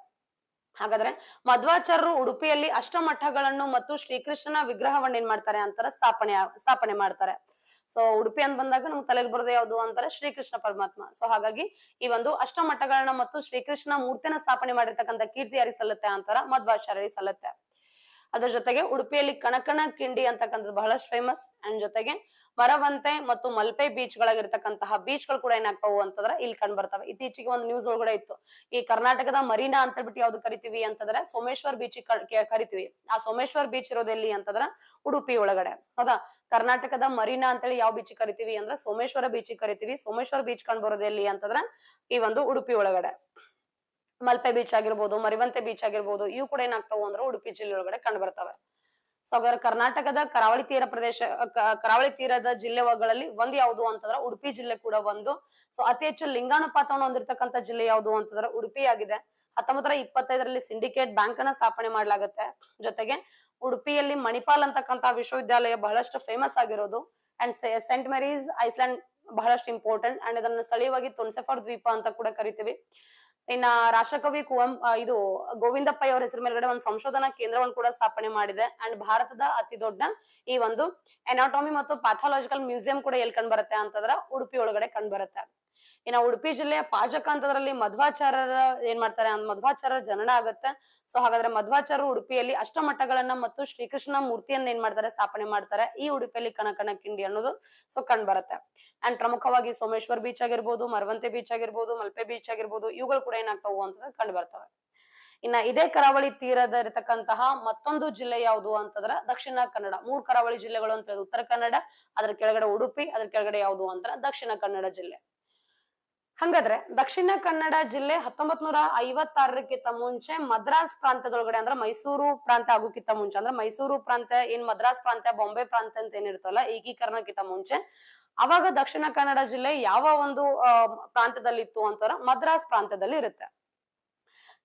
A: ಹಾಗಾದ್ರೆ ಮಧ್ವಾಚಾರ್ಯರು ಉಡುಪಿಯಲ್ಲಿ ಅಷ್ಟಮಠಗಳನ್ನು ಮತ್ತು ಶ್ರೀಕೃಷ್ಣನ ವಿಗ್ರಹವನ್ನ ಏನ್ ಮಾಡ್ತಾರೆ ಅಂತಾರ ಸ್ಥಾಪನೆ ಮಾಡ್ತಾರೆ. ಸೊ ಉಡುಪಿ ಅಂತ ಬಂದಾಗ ನಮ್ಗೆ ತಲೆಗೆ ಬರೋದು ಯಾವುದು ಅಂತಾರೆ ಶ್ರೀಕೃಷ್ಣ ಪರಮಾತ್ಮ. ಸೊ ಹಾಗಾಗಿ ಈ ಒಂದು ಅಷ್ಟಮಠಗಳನ್ನ ಮತ್ತು ಶ್ರೀಕೃಷ್ಣ ಮೂರ್ತಿನ ಸ್ಥಾಪನೆ ಮಾಡಿರ್ತಕ್ಕಂಥ ಕೀರ್ತಿ ಯಾರಿಗೆ ಸಲ್ಲತ್ತೆ ಅಂತಾರ ಮಧ್ವಾಚಾರ್ಯರಿಗೆ ಸಲ್ಲತ್ತೆ. ಅದ್ರ ಜೊತೆಗೆ ಉಡುಪಿಯಲ್ಲಿ ಕಣಕಣ ಕಿಂಡಿ ಅಂತಕ್ಕಂಥದ್ದು ಬಹಳಷ್ಟು ಫೇಮಸ್. ಅಂಡ್ ಜೊತೆಗೆ ಮರವಂತೆ ಮತ್ತು ಮಲ್ಪೆ ಬೀಚ್ ಗಳಾಗಿರ್ತಕ್ಕಂತಹ ಬೀಚ್ ಗಳು ಕೂಡ ಏನಾಗ್ತಾವು ಅಂತಂದ್ರೆ ಇಲ್ಲಿ ಕಂಡು ಬರ್ತವೆ. ಇತ್ತೀಚೆಗೆ ಒಂದು ನ್ಯೂಸ್ ಒಳಗಡೆ ಇತ್ತು, ಈ ಕರ್ನಾಟಕದ ಮರೀನಾ ಅಂತ ಬಿಟ್ಟು ಯಾವ್ದು ಕರಿತೀವಿ ಅಂತಂದ್ರೆ ಸೋಮೇಶ್ವರ್ ಬೀಚ್ ಕರಿತೀವಿ. ಆ ಸೋಮೇಶ್ವರ್ ಬೀಚ್ ಇರೋದು ಎಲ್ಲಿ ಅಂತಂದ್ರ ಉಡುಪಿ ಒಳಗಡೆ. ಹೌದಾ. ಕರ್ನಾಟಕದ ಮರೀನಾ ಅಂತೇಳಿ ಯಾವ ಬೀಚ್ ಕರಿತೀವಿ ಅಂದ್ರೆ ಸೋಮೇಶ್ವರ ಬೀಚ್ ಕರಿತೀವಿ. ಸೋಮೇಶ್ವರ ಬೀಚ್ ಕಂಡು ಬರೋದು ಎಲ್ಲಿ ಅಂತಂದ್ರ ಈ ಒಂದು ಉಡುಪಿ ಒಳಗಡೆ. ಮಲ್ಪೆ ಬೀಚ್ ಆಗಿರ್ಬೋದು, ಮರಿವಂತೆ ಬೀಚ್ ಆಗಿರ್ಬೋದು, ಇವು ಕೂಡ ಏನಾಗ್ತಾವು ಅಂದ್ರೆ ಉಡುಪಿ ಜಿಲ್ಲೆ ಒಳಗಡೆ ಕಂಡು ಬರ್ತವೆ. ಸೊ ಹಾಗಾದ್ರೆ ಕರ್ನಾಟಕದ ಕರಾವಳಿ ತೀರ ಪ್ರದೇಶ ಕರಾವಳಿ ತೀರದ ಜಿಲ್ಲೆಗಳಲ್ಲಿ ಒಂದ್ ಯಾವುದು ಅಂತಂದ್ರೆ ಉಡುಪಿ ಜಿಲ್ಲೆ ಕೂಡ ಒಂದು. ಸೊ ಅತಿ ಹೆಚ್ಚು ಲಿಂಗಾನುಪಾತವನ್ನು ಹೊಂದಿರತಕ್ಕಂತ ಜಿಲ್ಲೆ ಯಾವುದು ಅಂತಂದ್ರೆ ಉಡುಪಿ ಆಗಿದೆ. 1925ರಲ್ಲಿ ಸಿಂಡಿಕೇಟ್ ಬ್ಯಾಂಕ್ ಅನ್ನ ಸ್ಥಾಪನೆ ಮಾಡ್ಲಾಗತ್ತೆ. ಜೊತೆಗೆ ಉಡುಪಿಯಲ್ಲಿ ಮಣಿಪಾಲ್ ಅಂತಕ್ಕಂತ ವಿಶ್ವವಿದ್ಯಾಲಯ ಬಹಳಷ್ಟು ಫೇಮಸ್ ಆಗಿರೋದು. ಅಂಡ್ ಸೆಂಟ್ ಮೇರೀಸ್ ಐಸ್ಲ್ಯಾಂಡ್ ಬಹಳಷ್ಟು ಇಂಪಾರ್ಟೆಂಟ್. ಅಂಡ್ ಇದನ್ನ ಸ್ಥಳೀಯವಾಗಿ ತುನ್ಸೆಫರ್ ದ್ವೀಪ ಅಂತ ಕೂಡ ಕರಿತೀವಿ. ಇನ್ನ ರಾಷ್ಟ್ರಕವಿ ಇದು ಗೋವಿಂದಪ್ಪ ಅವರ ಹೆಸರು ಮೇಲ್ಗಡೆ ಒಂದು ಸಂಶೋಧನಾ ಕೇಂದ್ರವನ್ನು ಕೂಡ ಸ್ಥಾಪನೆ ಮಾಡಿದೆ. ಅಂಡ್ ಭಾರತದ ಅತಿ ದೊಡ್ಡ ಈ ಒಂದು ಎನಾಟಮಿ ಮತ್ತು ಪ್ಯಾಥಾಲಜಿಕಲ್ ಮ್ಯೂಸಿಯಂ ಕೂಡ ಎಲ್ಲಿ ಕಂಡು ಬರುತ್ತೆ ಅಂತಂದ್ರ ಉಡುಪಿ ಒಳಗಡೆ ಕಂಡು ಬರುತ್ತೆ. ಇನ್ನ ಉಡುಪಿ ಜಿಲ್ಲೆಯ ಪಾಜಕ ಅಂತದ್ರಲ್ಲಿ ಮಧ್ವಾಚಾರ್ಯರ ಏನ್ ಮಾಡ್ತಾರೆ ಮಧ್ವಾಚಾರ್ಯರ ಜನನ ಆಗುತ್ತೆ. ಸೊ ಹಾಗಾದ್ರೆ ಮಧ್ವಾಚಾರ್ಯರು ಉಡುಪಿಯಲ್ಲಿ ಅಷ್ಟಮಠಗಳನ್ನ ಮತ್ತು ಶ್ರೀಕೃಷ್ಣ ಮೂರ್ತಿಯನ್ನ ಏನ್ ಮಾಡ್ತಾರೆ ಸ್ಥಾಪನೆ ಮಾಡ್ತಾರೆ ಈ ಉಡುಪಿಯಲ್ಲಿ ಕನಕನ ಕಿಂಡಿ ಅನ್ನೋದು ಸೊ ಕಂಡು ಬರುತ್ತೆ. ಅಂಡ್ ಪ್ರಮುಖವಾಗಿ ಸೋಮೇಶ್ವರ್ ಬೀಚ್ ಆಗಿರ್ಬೋದು, ಮರವಂತೆ ಬೀಚ್ ಆಗಿರ್ಬೋದು, ಮಲ್ಪೆ ಬೀಚ್ ಆಗಿರ್ಬೋದು, ಇವುಗಳು ಕೂಡ ಏನಾಗ್ತಾವು ಅಂತಂದ್ರೆ ಕಂಡು ಬರ್ತವೆ. ಇನ್ನ ಇದೇ ಕರಾವಳಿ ತೀರದ ಇರತಕ್ಕಂತಹ ಮತ್ತೊಂದು ಜಿಲ್ಲೆ ಯಾವುದು ಅಂತಂದ್ರ ದಕ್ಷಿಣ ಕನ್ನಡ. 3 ಕರಾವಳಿ ಜಿಲ್ಲೆಗಳು ಅಂತ ಹೇಳಿದ್ರೆ ಉತ್ತರ ಕನ್ನಡ, ಅದ್ರ ಕೆಳಗಡೆ ಉಡುಪಿ, ಅದ್ರ ಕೆಳಗಡೆ ಯಾವುದು ಅಂದ್ರ ದಕ್ಷಿಣ ಕನ್ನಡ ಜಿಲ್ಲೆ. ಹಂಗಾದ್ರೆ ದಕ್ಷಿಣ ಕನ್ನಡ ಜಿಲ್ಲೆ 1956ಕ್ಕಿಂತ ಮುಂಚೆ ಮದ್ರಾಸ್ ಪ್ರಾಂತ್ಯದೊಳಗಡೆ ಅಂದ್ರೆ ಮೈಸೂರು ಪ್ರಾಂತ್ಯ ಆಗೋಕ್ಕಿಂತ ಮುಂಚೆ ಅಂದ್ರೆ ಮೈಸೂರು ಪ್ರಾಂತ್ಯ ಏನ್ ಮದ್ರಾಸ್ ಪ್ರಾಂತ್ಯ ಬಾಂಬೆ ಪ್ರಾಂತ್ಯ ಅಂತ ಏನಿರ್ತಲ್ಲ ಏಕೀಕರಣಕ್ಕಿಂತ ಮುಂಚೆ ಅವಾಗ ದಕ್ಷಿಣ ಕನ್ನಡ ಜಿಲ್ಲೆ ಯಾವ ಒಂದು ಪ್ರಾಂತ್ಯದಲ್ಲಿ ಇತ್ತು ಅಂತಂದ್ರೆ ಮದ್ರಾಸ್ ಪ್ರಾಂತ್ಯದಲ್ಲಿ ಇರುತ್ತೆ.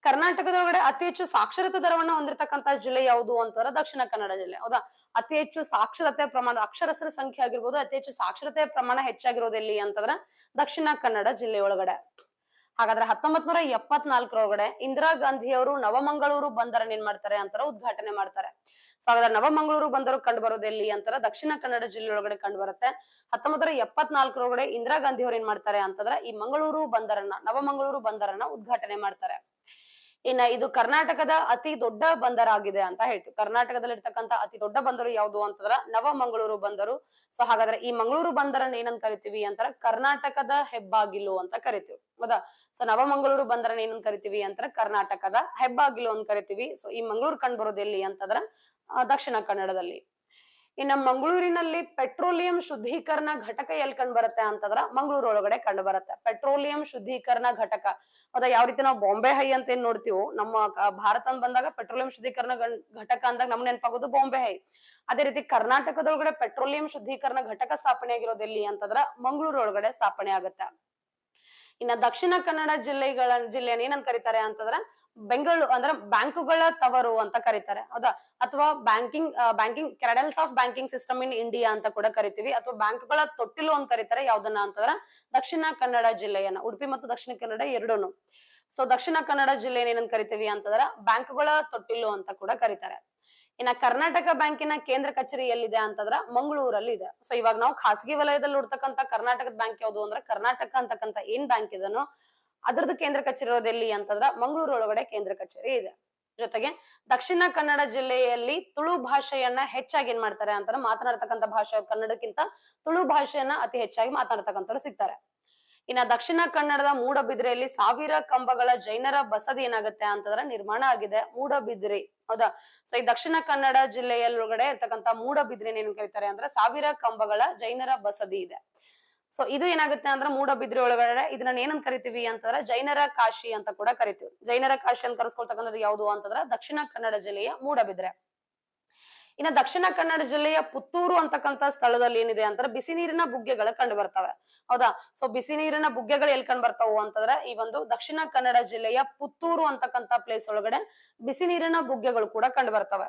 A: ಕರ್ನಾಟಕದೊಳಗಡೆ ಅತಿ ಹೆಚ್ಚು ಸಾಕ್ಷರತೆ ದರವನ್ನ ಹೊಂದಿರತಕ್ಕಂತ ಜಿಲ್ಲೆ ಯಾವುದು ಅಂತಂದ್ರೆ ದಕ್ಷಿಣ ಕನ್ನಡ ಜಿಲ್ಲೆ. ಹೌದಾ, ಅತಿ ಹೆಚ್ಚು ಸಾಕ್ಷರತೆ ಪ್ರಮಾಣ ಅಕ್ಷರಸ್ಥರ ಸಂಖ್ಯೆ ಆಗಿರ್ಬೋದು, ಅತಿ ಹೆಚ್ಚು ಸಾಕ್ಷರತೆ ಪ್ರಮಾಣ ಹೆಚ್ಚಾಗಿರೋದು ಎಲ್ಲಿ ಅಂತಂದ್ರೆ ದಕ್ಷಿಣ ಕನ್ನಡ ಜಿಲ್ಲೆ ಒಳಗಡೆ. ಹಾಗಾದ್ರೆ 1974ರೊಳಗಡೆ ಇಂದಿರಾ ಗಾಂಧಿ ಅವರು ನವಮಂಗಳೂರು ಬಂದರನ್ನ ಏನ್ ಮಾಡ್ತಾರೆ ಅಂತಾರ ಉದ್ಘಾಟನೆ ಮಾಡ್ತಾರೆ. ಸೊ ಹಾಗಾದ್ರೆ ನವಮಂಗಳೂರು ಬಂದರು ಕಂಡು ಬರೋದು ಎಲ್ಲಿ ಅಂತಾರ ದಕ್ಷಿಣ ಕನ್ನಡ ಜಿಲ್ಲೆ ಒಳಗಡೆ ಕಂಡು ಬರುತ್ತೆ. 1974ರೊಳಗಡೆ ಇಂದಿರಾ ಗಾಂಧಿ ಅವ್ರು ಏನ್ ಮಾಡ್ತಾರೆ ಅಂತಂದ್ರೆ ಈ ನವಮಂಗಳೂರು ಬಂದರನ್ನ ಉದ್ಘಾಟನೆ ಮಾಡ್ತಾರೆ. ಇನ್ನ ಇದು ಕರ್ನಾಟಕದ ಅತಿ ದೊಡ್ಡ ಬಂದರ ಆಗಿದೆ ಅಂತ ಹೇಳ್ತೀವಿ. ಕರ್ನಾಟಕದಲ್ಲಿ ಇರ್ತಕ್ಕಂತ ಅತಿ ದೊಡ್ಡ ಬಂದರು ಯಾವುದು ಅಂತಂದ್ರ ನವಮಂಗಳೂರು ಬಂದರು. ಸೊ ಹಾಗಾದ್ರೆ ಈ ಮಂಗಳೂರು ಬಂದರನ್ನ ಏನಂತ ಕರಿತೀವಿ ಅಂತಾರ ಕರ್ನಾಟಕದ ಹೆಬ್ಬಾಗಿಲು ಅಂತ ಕರಿತೀವಿ. ಹೌದಾ, ಸೊ ನವಮಂಗಳೂರು ಬಂದರನ್ನ ಏನಂತ ಕರಿತೀವಿ ಅಂತಾರ ಕರ್ನಾಟಕದ ಹೆಬ್ಬಾಗಿಲು ಅಂತ ಕರಿತೀವಿ. ಸೊ ಈ ಮಂಗಳೂರು ಕಂಡು ಬರೋದು ಎಲ್ಲಿ ಅಂತಂದ್ರ ದಕ್ಷಿಣ ಕನ್ನಡದಲ್ಲಿ. ಇನ್ನ ಮಂಗಳೂರಿನಲ್ಲಿ ಪೆಟ್ರೋಲಿಯಂ ಶುದ್ಧೀಕರಣ ಘಟಕ ಎಲ್ಲಿ ಕಂಡು ಬರುತ್ತೆ ಅಂತಂದ್ರ ಮಂಗಳೂರು ಒಳಗಡೆ ಕಂಡು ಬರುತ್ತೆ. ಪೆಟ್ರೋಲಿಯಂ ಶುದ್ಧೀಕರಣ ಘಟಕ. ಹೌದಾ, ಯಾವ ರೀತಿ ನಾವು ಬಾಂಬೆ ಹೈ ಅಂತ ಏನ್ ನೋಡ್ತೀವೋ ನಮ್ಮ ಭಾರತ ಬಂದಾಗ ಪೆಟ್ರೋಲಿಯಂ ಶುದ್ಧೀಕರಣ ಘಟಕ ಅಂದಾಗ ನಮ್ಗೆ ನೆನಪಾಗೋದು ಬಾಂಬೆ ಹೈ. ಅದೇ ರೀತಿ ಕರ್ನಾಟಕದೊಳಗಡೆ ಪೆಟ್ರೋಲಿಯಂ ಶುದ್ಧೀಕರಣ ಘಟಕ ಸ್ಥಾಪನೆ ಆಗಿರೋದು ಎಲ್ಲಿ ಅಂತಂದ್ರ ಮಂಗಳೂರು ಒಳಗಡೆ ಸ್ಥಾಪನೆ ಆಗುತ್ತೆ. ಇನ್ನ ದಕ್ಷಿಣ ಕನ್ನಡ ಜಿಲ್ಲೆಯನ್ನು ಏನಂತ ಕರೀತಾರೆ ಅಂತಂದ್ರ ಬೆಂಗಳೂರು ಅಂದ್ರೆ ಬ್ಯಾಂಕುಗಳ ತವರು ಅಂತ ಕರೀತಾರೆ. ಹೌದಾ, ಅಥವಾ banking ಕ್ರೆಡಲ್ಸ್ of banking system in India ಅಂತ ಕೂಡ ಕರಿತೀವಿ. ಅಥವಾ ಬ್ಯಾಂಕುಗಳ ತೊಟ್ಟಿಲು ಅಂತ ಕರೀತಾರೆ. ಯಾವ್ದನ್ನ ಅಂತಂದ್ರ ದಕ್ಷಿಣ ಕನ್ನಡ ಜಿಲ್ಲೆಯನ್ನ. ಉಡುಪಿ ಮತ್ತು ದಕ್ಷಿಣ ಕನ್ನಡ ಎರಡೂನು. ಸೊ ದಕ್ಷಿಣ ಕನ್ನಡ ಜಿಲ್ಲೆಯನ್ನು ಏನಂತ ಕರಿತೀವಿ ಅಂತಂದ್ರ ಬ್ಯಾಂಕುಗಳ ತೊಟ್ಟಿಲು ಅಂತ ಕೂಡ ಕರೀತಾರೆ. ಇನ್ನ ಕರ್ನಾಟಕ ಬ್ಯಾಂಕಿನ ಕೇಂದ್ರ ಕಚೇರಿ ಎಲ್ಲಿದೆ ಅಂತಂದ್ರ ಮಂಗಳೂರಲ್ಲಿ ಇದೆ. ಸೊ ಇವಾಗ ನಾವು ಖಾಸಗಿ ವಲಯದಲ್ಲಿ ನೋಡ್ತಕ್ಕಂತ ಕರ್ನಾಟಕದ ಬ್ಯಾಂಕ್ ಯಾವುದು ಅಂದ್ರೆ ಕರ್ನಾಟಕ ಅಂತಕ್ಕಂತ ಏನ್ ಬ್ಯಾಂಕ್ ಇದನ್ನು ಅದ್ರದ್ದು ಕೇಂದ್ರ ಕಚೇರಿ ಇರೋದು ಎಲ್ಲಿ ಅಂತಂದ್ರ ಮಂಗಳೂರು ಒಳಗಡೆ ಕೇಂದ್ರ ಕಚೇರಿ ಇದೆ. ಜೊತೆಗೆ ದಕ್ಷಿಣ ಕನ್ನಡ ಜಿಲ್ಲೆಯಲ್ಲಿ ತುಳು ಭಾಷೆಯನ್ನ ಹೆಚ್ಚಾಗಿ ಏನ್ ಮಾಡ್ತಾರೆ ಅಂತಾರೆ ಮಾತನಾಡ್ತಕ್ಕಂಥ ಭಾಷೆ ಕನ್ನಡಕ್ಕಿಂತ ತುಳು ಭಾಷೆಯನ್ನ ಅತಿ ಹೆಚ್ಚಾಗಿ ಮಾತನಾಡ್ತಕ್ಕಂಥವ್ರು ಸಿಗ್ತಾರೆ. ಇನ್ನ ದಕ್ಷಿಣ ಕನ್ನಡದ ಮೂಡಬಿದ್ರೆಯಲ್ಲಿ 1000 ಕಂಬಗಳ ಜೈನರ ಬಸದಿ ಏನಾಗುತ್ತೆ ಅಂತಂದ್ರೆ ನಿರ್ಮಾಣ ಆಗಿದೆ. ಮೂಡಬಿದ್ರೆ. ಹೌದಾ, ಸೊ ಈ ದಕ್ಷಿಣ ಕನ್ನಡ ಜಿಲ್ಲೆಯೊಳಗಡೆ ಇರ್ತಕ್ಕಂಥ ಮೂಡಬಿದ್ರೆನ ಏನ್ ಕರೀತಾರೆ ಅಂದ್ರೆ 1000 ಕಂಬಗಳ ಜೈನರ ಬಸದಿ ಇದೆ. ಸೊ ಇದು ಏನಾಗುತ್ತೆ ಅಂದ್ರೆ ಮೂಡಬಿದ್ರೆ ಒಳಗಡೆ ಇದನ್ನ ಏನಂತ ಕರಿತೀವಿ ಅಂತಂದ್ರೆ ಜೈನರ ಕಾಶಿ ಅಂತ ಕೂಡ ಕರಿತೀವಿ. ಜೈನರ ಕಾಶಿ ಅಂತ ಕರೆಸ್ಕೊಳ್ತಕ್ಕಂಥದ್ದು ಯಾವುದು ಅಂತಂದ್ರೆ ದಕ್ಷಿಣ ಕನ್ನಡ ಜಿಲ್ಲೆಯ ಮೂಡಬಿದ್ರೆ. ಇನ್ನ ದಕ್ಷಿಣ ಕನ್ನಡ ಜಿಲ್ಲೆಯ ಪುತ್ತೂರು ಅಂತಕ್ಕಂಥ ಸ್ಥಳದಲ್ಲಿ ಏನಿದೆ ಅಂತಂದ್ರೆ ಬಿಸಿ ನೀರಿನ ಬುಗ್ಗೆಗಳು ಕಂಡು ಬರ್ತವೆ. ಹೌದಾ, ಸೊ ಬಿಸಿ ನೀರಿನ ಬುಗ್ಗೆಗಳು ಎಲ್ಲಿ ಕಂಡು ಬರ್ತಾವು ಅಂತಂದ್ರೆ ಈ ಒಂದು ದಕ್ಷಿಣ ಕನ್ನಡ ಜಿಲ್ಲೆಯ ಪುತ್ತೂರು ಅಂತಕ್ಕಂಥ ಪ್ಲೇಸ್ ಒಳಗಡೆ ಬಿಸಿ ನೀರಿನ ಬುಗ್ಗೆಗಳು ಕೂಡ ಕಂಡು ಬರ್ತವೆ.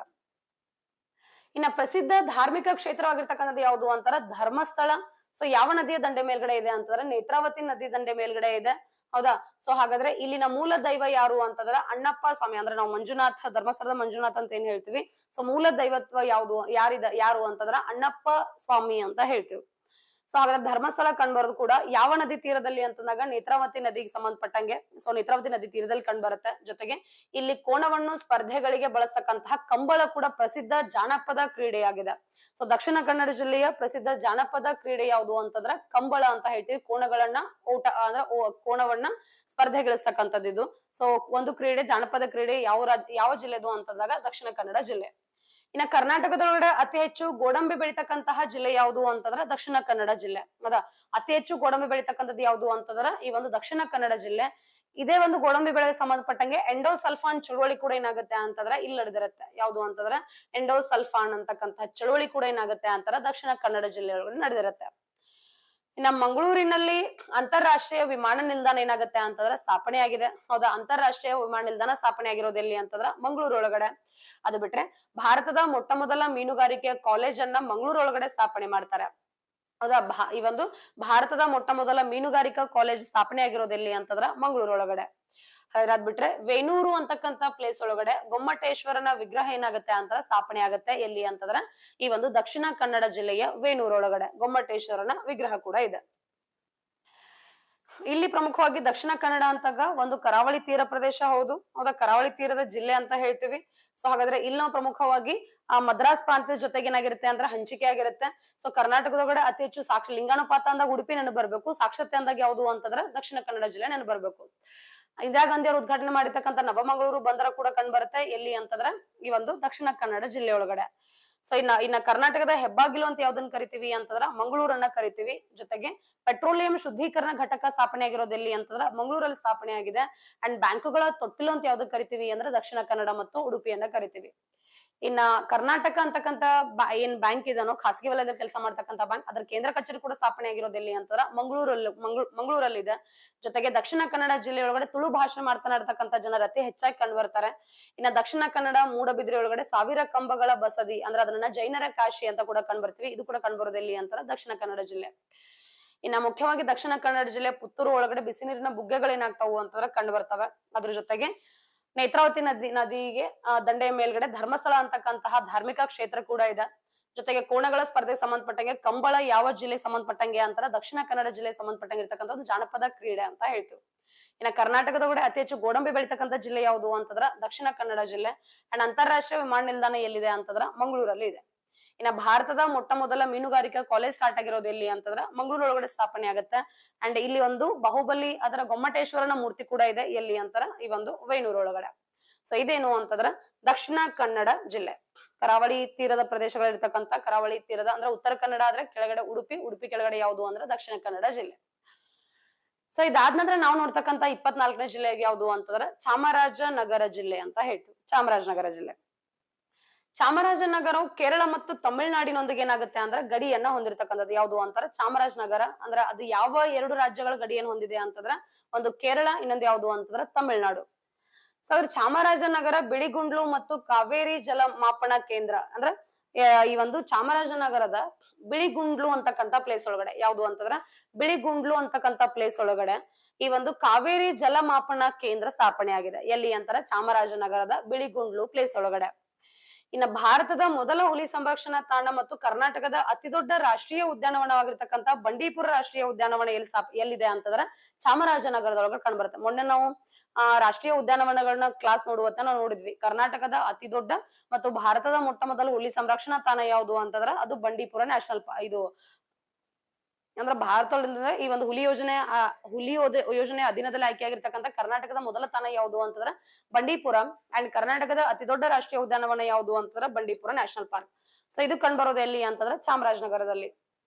A: ಇನ್ನ ಪ್ರಸಿದ್ಧ ಧಾರ್ಮಿಕ ಕ್ಷೇತ್ರವಾಗಿರ್ತಕ್ಕಂಥದ್ದು ಯಾವುದು ಅಂತಾರ ಧರ್ಮಸ್ಥಳ. ಸೊ ಯಾವ ನದಿಯ ದಂಡೆ ಮೇಲ್ಗಡೆ ಇದೆ ಅಂತಂದ್ರೆ ನೇತ್ರಾವತಿ ನದಿ ದಂಡೆ ಮೇಲ್ಗಡೆ ಇದೆ. ಹೌದಾ, ಸೊ ಹಾಗಾದ್ರೆ ಇಲ್ಲಿನ ಮೂಲ ದೈವ ಯಾರು ಅಂತಂದ್ರೆ ಅಣ್ಣಪ್ಪ ಸ್ವಾಮಿ. ಅಂದ್ರೆ ನಾವು ಮಂಜುನಾಥ, ಧರ್ಮಸ್ಥಳದ ಮಂಜುನಾಥ್ ಅಂತ ಏನ್ ಹೇಳ್ತೀವಿ. ಸೊ ಮೂಲ ದೈವತ್ವ ಯಾರು ಅಂತಂದ್ರೆ ಅಣ್ಣಪ್ಪ ಸ್ವಾಮಿ ಅಂತ ಹೇಳ್ತೀವಿ. ಸೊ ಹಾಗಾದ್ರೆ ಧರ್ಮಸ್ಥಳ ಕಂಡುಬರೋದು ಕೂಡ ಯಾವ ನದಿ ತೀರದಲ್ಲಿ ಅಂತಂದಾಗ ನೇತ್ರಾವತಿ ನದಿಗೆ ಸಂಬಂಧಪಟ್ಟಂಗೆ. ಸೊ ನೇತ್ರಾವತಿ ನದಿ ತೀರದಲ್ಲಿ ಕಂಡು ಬರುತ್ತೆ. ಜೊತೆಗೆ ಇಲ್ಲಿ ಕೋಣವನ್ನು ಸ್ಪರ್ಧೆಗಳಿಗೆ ಬಳಸ್ತಕ್ಕಂತಹ ಕಂಬಳ ಕೂಡ ಪ್ರಸಿದ್ಧ ಜಾನಪದ ಕ್ರೀಡೆಯಾಗಿದೆ. ಸೊ ದಕ್ಷಿಣ ಕನ್ನಡ ಜಿಲ್ಲೆಯ ಪ್ರಸಿದ್ಧ ಜಾನಪದ ಕ್ರೀಡೆ ಯಾವುದು ಅಂತಂದ್ರೆ ಕಂಬಳ ಅಂತ ಹೇಳ್ತೀವಿ. ಕೋಣಗಳನ್ನ ಕೋಣವನ್ನ ಸ್ಪರ್ಧೆಗಳಿಸ್ತಕ್ಕಂಥದ್ದು ಇದು. ಸೊ ಒಂದು ಕ್ರೀಡೆ, ಜಾನಪದ ಕ್ರೀಡೆ ಯಾವ ಜಿಲ್ಲೆದು ಅಂತಂದಾಗ ದಕ್ಷಿಣ ಕನ್ನಡ ಜಿಲ್ಲೆ. ಇನ್ನ ಕರ್ನಾಟಕದೊಳಗಡೆ ಅತಿ ಹೆಚ್ಚು ಗೋಡಂಬಿ ಬೆಳಿತಕ್ಕಂತಹ ಜಿಲ್ಲೆ ಯಾವುದು ಅಂತಂದ್ರೆ ದಕ್ಷಿಣ ಕನ್ನಡ ಜಿಲ್ಲೆ. ಹೌದಾ, ಅತಿ ಹೆಚ್ಚು ಗೋಡಂಬಿ ಬೆಳಿತಕ್ಕಂಥದ್ದು ಯಾವುದು ಅಂತಂದ್ರೆ ಈ ಒಂದು ದಕ್ಷಿಣ ಕನ್ನಡ ಜಿಲ್ಲೆ. ಇದೇ ಒಂದು ಗೋಡಂಬಿ ಬೆಳೆಗೆ ಸಂಬಂಧಪಟ್ಟಂಗೆ ಎಂಡೋಸಲ್ಫಾನ್ ಚಳುವಳಿ ಕೂಡ ಏನಾಗುತ್ತೆ ಅಂತಂದ್ರೆ ಇಲ್ಲಿ ನಡೆದಿರುತ್ತೆ. ಯಾವುದು ಅಂತಂದ್ರೆ ಎಂಡೋಸಲ್ಫಾನ್ ಅಂತಕ್ಕಂತಹ ಚಳುವಳಿ ಕೂಡ ಏನಾಗುತ್ತೆ ಅಂತಾರ ದಕ್ಷಿಣ ಕನ್ನಡ ಜಿಲ್ಲೆಯೊಳಗಡೆ ನಡೆದಿರುತ್ತೆ. ಇನ್ನ ಮಂಗಳೂರಿನಲ್ಲಿ ಅಂತಾರಾಷ್ಟ್ರೀಯ ವಿಮಾನ ನಿಲ್ದಾಣ ಏನಾಗುತ್ತೆ ಅಂತಂದ್ರೆ ಸ್ಥಾಪನೆ ಆಗಿದೆ. ಹೌದಾ, ಅಂತಾರಾಷ್ಟ್ರೀಯ ವಿಮಾನ ನಿಲ್ದಾಣ ಸ್ಥಾಪನೆ ಆಗಿರೋದು ಎಲ್ಲಿ ಅಂತಂದ್ರ ಮಂಗಳೂರು ಒಳಗಡೆ. ಅದು ಬಿಟ್ರೆ ಭಾರತದ ಮೊಟ್ಟ ಮೊದಲ ಮೀನುಗಾರಿಕೆಯ ಕಾಲೇಜ್ ಅನ್ನ ಮಂಗಳೂರು ಒಳಗಡೆ ಸ್ಥಾಪನೆ ಮಾಡ್ತಾರೆ. ಹೌದಾ, ಈ ಒಂದು ಭಾರತದ ಮೊಟ್ಟ ಮೊದಲ ಮೀನುಗಾರಿಕಾ ಕಾಲೇಜ್ ಸ್ಥಾಪನೆ ಆಗಿರೋದು ಎಲ್ಲಿ ಅಂತಂದ್ರ ಮಂಗಳೂರು ಒಳಗಡೆ. ಅದ್ ಬಿಟ್ರೆ ವೇಣೂರು ಅಂತಕ್ಕಂತ ಪ್ಲೇಸ್ ಒಳಗಡೆ ಗೊಮ್ಮಟೇಶ್ವರನ ವಿಗ್ರಹ ಏನಾಗುತ್ತೆ ಅಂತ ಸ್ಥಾಪನೆ ಆಗುತ್ತೆ ಎಲ್ಲಿ ಅಂತಂದ್ರ ಈ ಒಂದು ದಕ್ಷಿಣ ಕನ್ನಡ ಜಿಲ್ಲೆಯ ವೇಣೂರು ಒಳಗಡೆ ಗೊಮ್ಮಟೇಶ್ವರನ ವಿಗ್ರಹ ಕೂಡ ಇದೆ. ಇಲ್ಲಿ ಪ್ರಮುಖವಾಗಿ ದಕ್ಷಿಣ ಕನ್ನಡ ಅಂತಾಗ ಒಂದು ಕರಾವಳಿ ತೀರ ಪ್ರದೇಶ. ಹೌದಾ, ಕರಾವಳಿ ತೀರದ ಜಿಲ್ಲೆ ಅಂತ ಹೇಳ್ತೀವಿ. ಸೊ ಹಾಗಾದ್ರೆ ಇಲ್ಲಿ ನಾವು ಪ್ರಮುಖವಾಗಿ ಮದ್ರಾಸ್ ಪ್ರಾಂತ್ಯದ ಜೊತೆಗೆ ಏನಾಗಿರುತ್ತೆ ಅಂದ್ರೆ ಹಂಚಿಕೆ ಆಗಿರುತ್ತೆ. ಸೊ ಕರ್ನಾಟಕದೊಳಗಡೆ ಅತಿ ಹೆಚ್ಚು ಲಿಂಗಾನುಪಾತ ಅಂದಾಗ ಉಡುಪಿ ನೆನಪು ಬರ್ಬೇಕು, ಸಾಕ್ಷರತೆ ಅಂದಾಗ ಯಾವುದು ಅಂತಂದ್ರೆ ದಕ್ಷಿಣ ಕನ್ನಡ ಜಿಲ್ಲೆ ನೆನಪು ಬರ್ಬೇಕು. ಇಂದಿರಾ ಗಾಂಧಿ ಅವರು ಉದ್ಘಾಟನೆ ಮಾಡಿರ್ತಕ್ಕಂಥ ನವಮಂಗಳೂರು ಬಂದರ ಕೂಡ ಕಂಡು ಬರುತ್ತೆ ಎಲ್ಲಿ ಅಂತಂದ್ರೆ ಈ ಒಂದು ದಕ್ಷಿಣ ಕನ್ನಡ ಜಿಲ್ಲೆ ಒಳಗಡೆ. ಸೊ ಇನ್ನ ಕರ್ನಾಟಕದ ಹೆಬ್ಬಾಗಿಲು ಅಂತ ಯಾವ್ದನ್ನ ಕರಿತೀವಿ ಅಂತಂದ್ರ ಮಂಗಳೂರನ್ನ ಕರಿತೀವಿ. ಜೊತೆಗೆ ಪೆಟ್ರೋಲಿಯಂ ಶುದ್ಧೀಕರಣ ಘಟಕ ಸ್ಥಾಪನೆ ಆಗಿರೋದು ಎಲ್ಲಿ ಅಂತಂದ್ರ ಮಂಗಳೂರಲ್ಲಿ ಸ್ಥಾಪನೆ ಆಗಿದೆ. ಅಂಡ್ ಬ್ಯಾಂಕುಗಳ ತೊಟ್ಟಿಲು ಅಂತ ಯಾವ್ದಕ್ ಕರಿತೀವಿ ಅಂದ್ರೆ ದಕ್ಷಿಣ ಕನ್ನಡ ಮತ್ತು ಉಡುಪಿಯನ್ನ ಕರಿತೀವಿ. ಇನ್ನ ಕರ್ನಾಟಕ ಅಂತಕ್ಕಂತ ಏನ್ ಬ್ಯಾಂಕ್ ಇದನೋ ಖಾಸಗಿ ವಲಯದಲ್ಲಿ ಕೆಲಸ ಮಾಡ್ತಕ್ಕಂಥ ಬ್ಯಾಂಕ್, ಅದ್ರ ಕೇಂದ್ರ ಕಚೇರಿ ಕೂಡ ಸ್ಥಾಪನೆ ಆಗಿರೋದು ಎಲ್ಲಿ ಅಂತಂದ್ರ ಮಂಗಳೂರಲ್ಲಿ ಇದೆ. ಜೊತೆಗೆ ದಕ್ಷಿಣ ಕನ್ನಡ ಜಿಲ್ಲೆ ಒಳಗಡೆ ತುಳು ಭಾಷೆ ಮಾತನಾಡ್ತಕ್ಕಂಥ ಜನರು ಅತಿ ಹೆಚ್ಚಾಗಿ ಕಂಡು ಬರ್ತಾರೆ. ಇನ್ನ ದಕ್ಷಿಣ ಕನ್ನಡ ಮೂಡಬಿದ್ರೆ ಒಳಗಡೆ ಸಾವಿರ ಕಂಬಗಳ ಬಸದಿ ಅಂದ್ರೆ ಅದನ್ನ ಜೈನರ ಕಾಶಿ ಅಂತ ಕೂಡ ಕಂಡು ಬರ್ತೀವಿ. ಇದು ಕೂಡ ಕಂಡು ಬರೋದು ಎಲ್ಲಿ ಅಂತಾರ ದಕ್ಷಿಣ ಕನ್ನಡ ಜಿಲ್ಲೆ. ಇನ್ನ ಮುಖ್ಯವಾಗಿ ದಕ್ಷಿಣ ಕನ್ನಡ ಜಿಲ್ಲೆ ಪುತ್ತೂರು ಒಳಗಡೆ ಬಿಸಿ ನೀರಿನ ಬುಗ್ಗೆಗಳು ಏನಾಗ್ತಾವು ಅಂತಂದ್ರೆ ಕಂಡು ಬರ್ತವೆ. ಅದ್ರ ಜೊತೆಗೆ ನೇತ್ರಾವತಿ ನದಿಗೆ ದಂಡೆಯ ಮೇಲ್ಗಡೆ ಧರ್ಮಸ್ಥಳ ಅಂತಕ್ಕಂತಹ ಧಾರ್ಮಿಕ ಕ್ಷೇತ್ರ ಕೂಡ ಇದೆ. ಜೊತೆಗೆ ಕೋಣಗಳ ಸ್ಪರ್ಧೆಗೆ ಸಂಬಂಧಪಟ್ಟಂಗೆ ಕಂಬಳ ಯಾವ ಜಿಲ್ಲೆ ಸಂಬಂಧಪಟ್ಟಂಗೆ ಅಂತಾರ ದಕ್ಷಿಣ ಕನ್ನಡ ಜಿಲ್ಲೆ ಸಂಬಂಧಪಟ್ಟಂಗೆ ಇರ್ತಕ್ಕಂಥ ಒಂದು ಜಾನಪದ ಕ್ರೀಡೆ ಅಂತ ಹೇಳ್ತೀವಿ. ಇನ್ನ ಕರ್ನಾಟಕದ ಕೂಡ ಅತಿ ಹೆಚ್ಚು ಗೋಡಂಬಿ ಬೆಳಿತಕ್ಕಂಥ ಜಿಲ್ಲೆ ಯಾವುದು ಅಂತಂದ್ರ ದಕ್ಷಿಣ ಕನ್ನಡ ಜಿಲ್ಲೆ. ಅಂಡ್ ಅಂತಾರಾಷ್ಟ್ರೀಯ ವಿಮಾನ ನಿಲ್ದಾಣ ಎಲ್ಲಿದೆ ಅಂತಂದ್ರ ಮಂಗಳೂರಲ್ಲಿ ಇದೆ. ಇನ್ನ ಭಾರತದ ಮೊಟ್ಟ ಮೊದಲ ಮೀನುಗಾರಿಕಾ ಕಾಲೇಜ್ ಸ್ಟಾರ್ಟ್ ಆಗಿರೋದು ಎಲ್ಲಿ ಅಂತಂದ್ರ ಮಂಗಳೂರು ಒಳಗಡೆ ಸ್ಥಾಪನೆ ಆಗುತ್ತೆ. ಅಂಡ್ ಇಲ್ಲಿ ಒಂದು ಬಾಹುಬಲಿ ಅದರ ಗೊಮ್ಮಟೇಶ್ವರನ ಮೂರ್ತಿ ಕೂಡ ಇದೆ ಎಲ್ಲಿ ಅಂತಾರ ಈ ಒಂದು ವೇಣೂರು ಒಳಗಡೆ. ಸೊ ಇದೇನು ಅಂತಂದ್ರ ದಕ್ಷಿಣ ಕನ್ನಡ ಜಿಲ್ಲೆ. ಕರಾವಳಿ ತೀರದ ಪ್ರದೇಶಗಳಿರ್ತಕ್ಕಂಥ ಕರಾವಳಿ ತೀರದ ಅಂದ್ರೆ ಉತ್ತರ ಕನ್ನಡ ಆದ್ರೆ ಕೆಳಗಡೆ ಉಡುಪಿ ಕೆಳಗಡೆ ಯಾವುದು ಅಂದ್ರೆ ದಕ್ಷಿಣ ಕನ್ನಡ ಜಿಲ್ಲೆ. ಸೊ ಇದಾದ ನಂತರ ನಾವು ನೋಡ್ತಕ್ಕಂಥ 24ನೇ ಜಿಲ್ಲೆ ಯಾವುದು ಅಂತಂದ್ರೆ ಚಾಮರಾಜನಗರ ಜಿಲ್ಲೆ ಅಂತ ಹೇಳ್ತೀವಿ. ಚಾಮರಾಜನಗರ ಜಿಲ್ಲೆ. ಚಾಮರಾಜನಗರವು ಕೇರಳ ಮತ್ತು ತಮಿಳುನಾಡಿನೊಂದಿಗೆ ಏನಾಗುತ್ತೆ ಅಂದ್ರೆ ಗಡಿಯನ್ನ ಹೊಂದಿರತಕ್ಕಂಥದ್ದು. ಯಾವುದು ಅಂತಾರೆ ಚಾಮರಾಜನಗರ ಅಂದ್ರೆ ಅದು ಯಾವ ಎರಡು ರಾಜ್ಯಗಳ ಗಡಿಯನ್ನು ಹೊಂದಿದೆ ಅಂತಂದ್ರ ಒಂದು ಕೇರಳ, ಇನ್ನೊಂದು ಯಾವುದು ಅಂತಂದ್ರೆ ತಮಿಳುನಾಡು. ಸೊ ಅದ್ರ ಚಾಮರಾಜನಗರ ಬಿಳಿಗುಂಡ್ಲು ಮತ್ತು ಕಾವೇರಿ ಜಲ ಮಾಪನ ಕೇಂದ್ರ ಅಂದ್ರೆ ಈ ಒಂದು ಚಾಮರಾಜನಗರದ ಬಿಳಿಗುಂಡ್ಲು ಅಂತಕ್ಕಂಥ ಪ್ಲೇಸ್ ಒಳಗಡೆ ಯಾವುದು ಅಂತಂದ್ರ ಬಿಳಿಗುಂಡ್ಲು ಅಂತಕ್ಕಂಥ ಪ್ಲೇಸ್ ಒಳಗಡೆ ಈ ಒಂದು ಕಾವೇರಿ ಜಲ ಮಾಪನ ಕೇಂದ್ರ ಸ್ಥಾಪನೆ ಆಗಿದೆ. ಎಲ್ಲಿ ಅಂತಾರ ಚಾಮರಾಜನಗರದ ಬಿಳಿಗುಂಡ್ಲು ಪ್ಲೇಸ್ ಒಳಗಡೆ. ಇನ್ನ ಭಾರತದ ಮೊದಲ ಹುಲಿ ಸಂರಕ್ಷಣಾ ತಾಣ ಮತ್ತು ಕರ್ನಾಟಕದ ಅತಿ ದೊಡ್ಡ ರಾಷ್ಟ್ರೀಯ ಉದ್ಯಾನವನವಾಗಿರ್ತಕ್ಕಂಥ ಬಂಡೀಪುರ ರಾಷ್ಟ್ರೀಯ ಉದ್ಯಾನವನ ಎಲ್ಲಿದೆ ಅಂತಂದ್ರೆ ಚಾಮರಾಜನಗರದೊಳಗೆ ಕಂಡು ಬರುತ್ತೆ. ಮೊನ್ನೆ ನಾವು ರಾಷ್ಟ್ರೀಯ ಉದ್ಯಾನವನಗಳನ್ನ ಕ್ಲಾಸ್ ನೋಡುವತ್ತ ನಾವು ನೋಡಿದ್ವಿ. ಕರ್ನಾಟಕದ ಅತಿ ದೊಡ್ಡ ಮತ್ತು ಭಾರತದ ಮೊಟ್ಟ ಮೊದಲ ಹುಲಿ ಸಂರಕ್ಷಣಾ ತಾಣ ಯಾವುದು ಅಂತಂದ್ರೆ ಅದು ಬಂಡೀಪುರ ನ್ಯಾಷನಲ್ ಇದು ಅಂದ್ರೆ ಭಾರತದಿಂದ ಈ ಒಂದು ಹುಲಿ ಯೋಜನೆ ಅಧೀನದಲ್ಲಿ ಆಯ್ಕೆಯಾಗಿರ್ತಕ್ಕಂಥ ಕರ್ನಾಟಕದ ಮೊದಲ ತಾಣ ಯಾವುದು ಅಂತಂದ್ರೆ ಬಂಡೀಪುರ. ಅಂಡ್ ಕರ್ನಾಟಕದ ಅತಿ ದೊಡ್ಡ ರಾಷ್ಟ್ರೀಯ ಉದ್ಯಾನವನ ಯಾವುದು ಅಂತಂದ್ರೆ ಬಂಡೀಪುರ ನ್ಯಾಷನಲ್ ಪಾರ್ಕ್. ಸೊ ಇದು ಕಂಡು ಬರೋದು ಎಲ್ಲಿ ಅಂತಂದ್ರೆ ಚಾಮರಾಜನಗರದಲ್ಲಿ.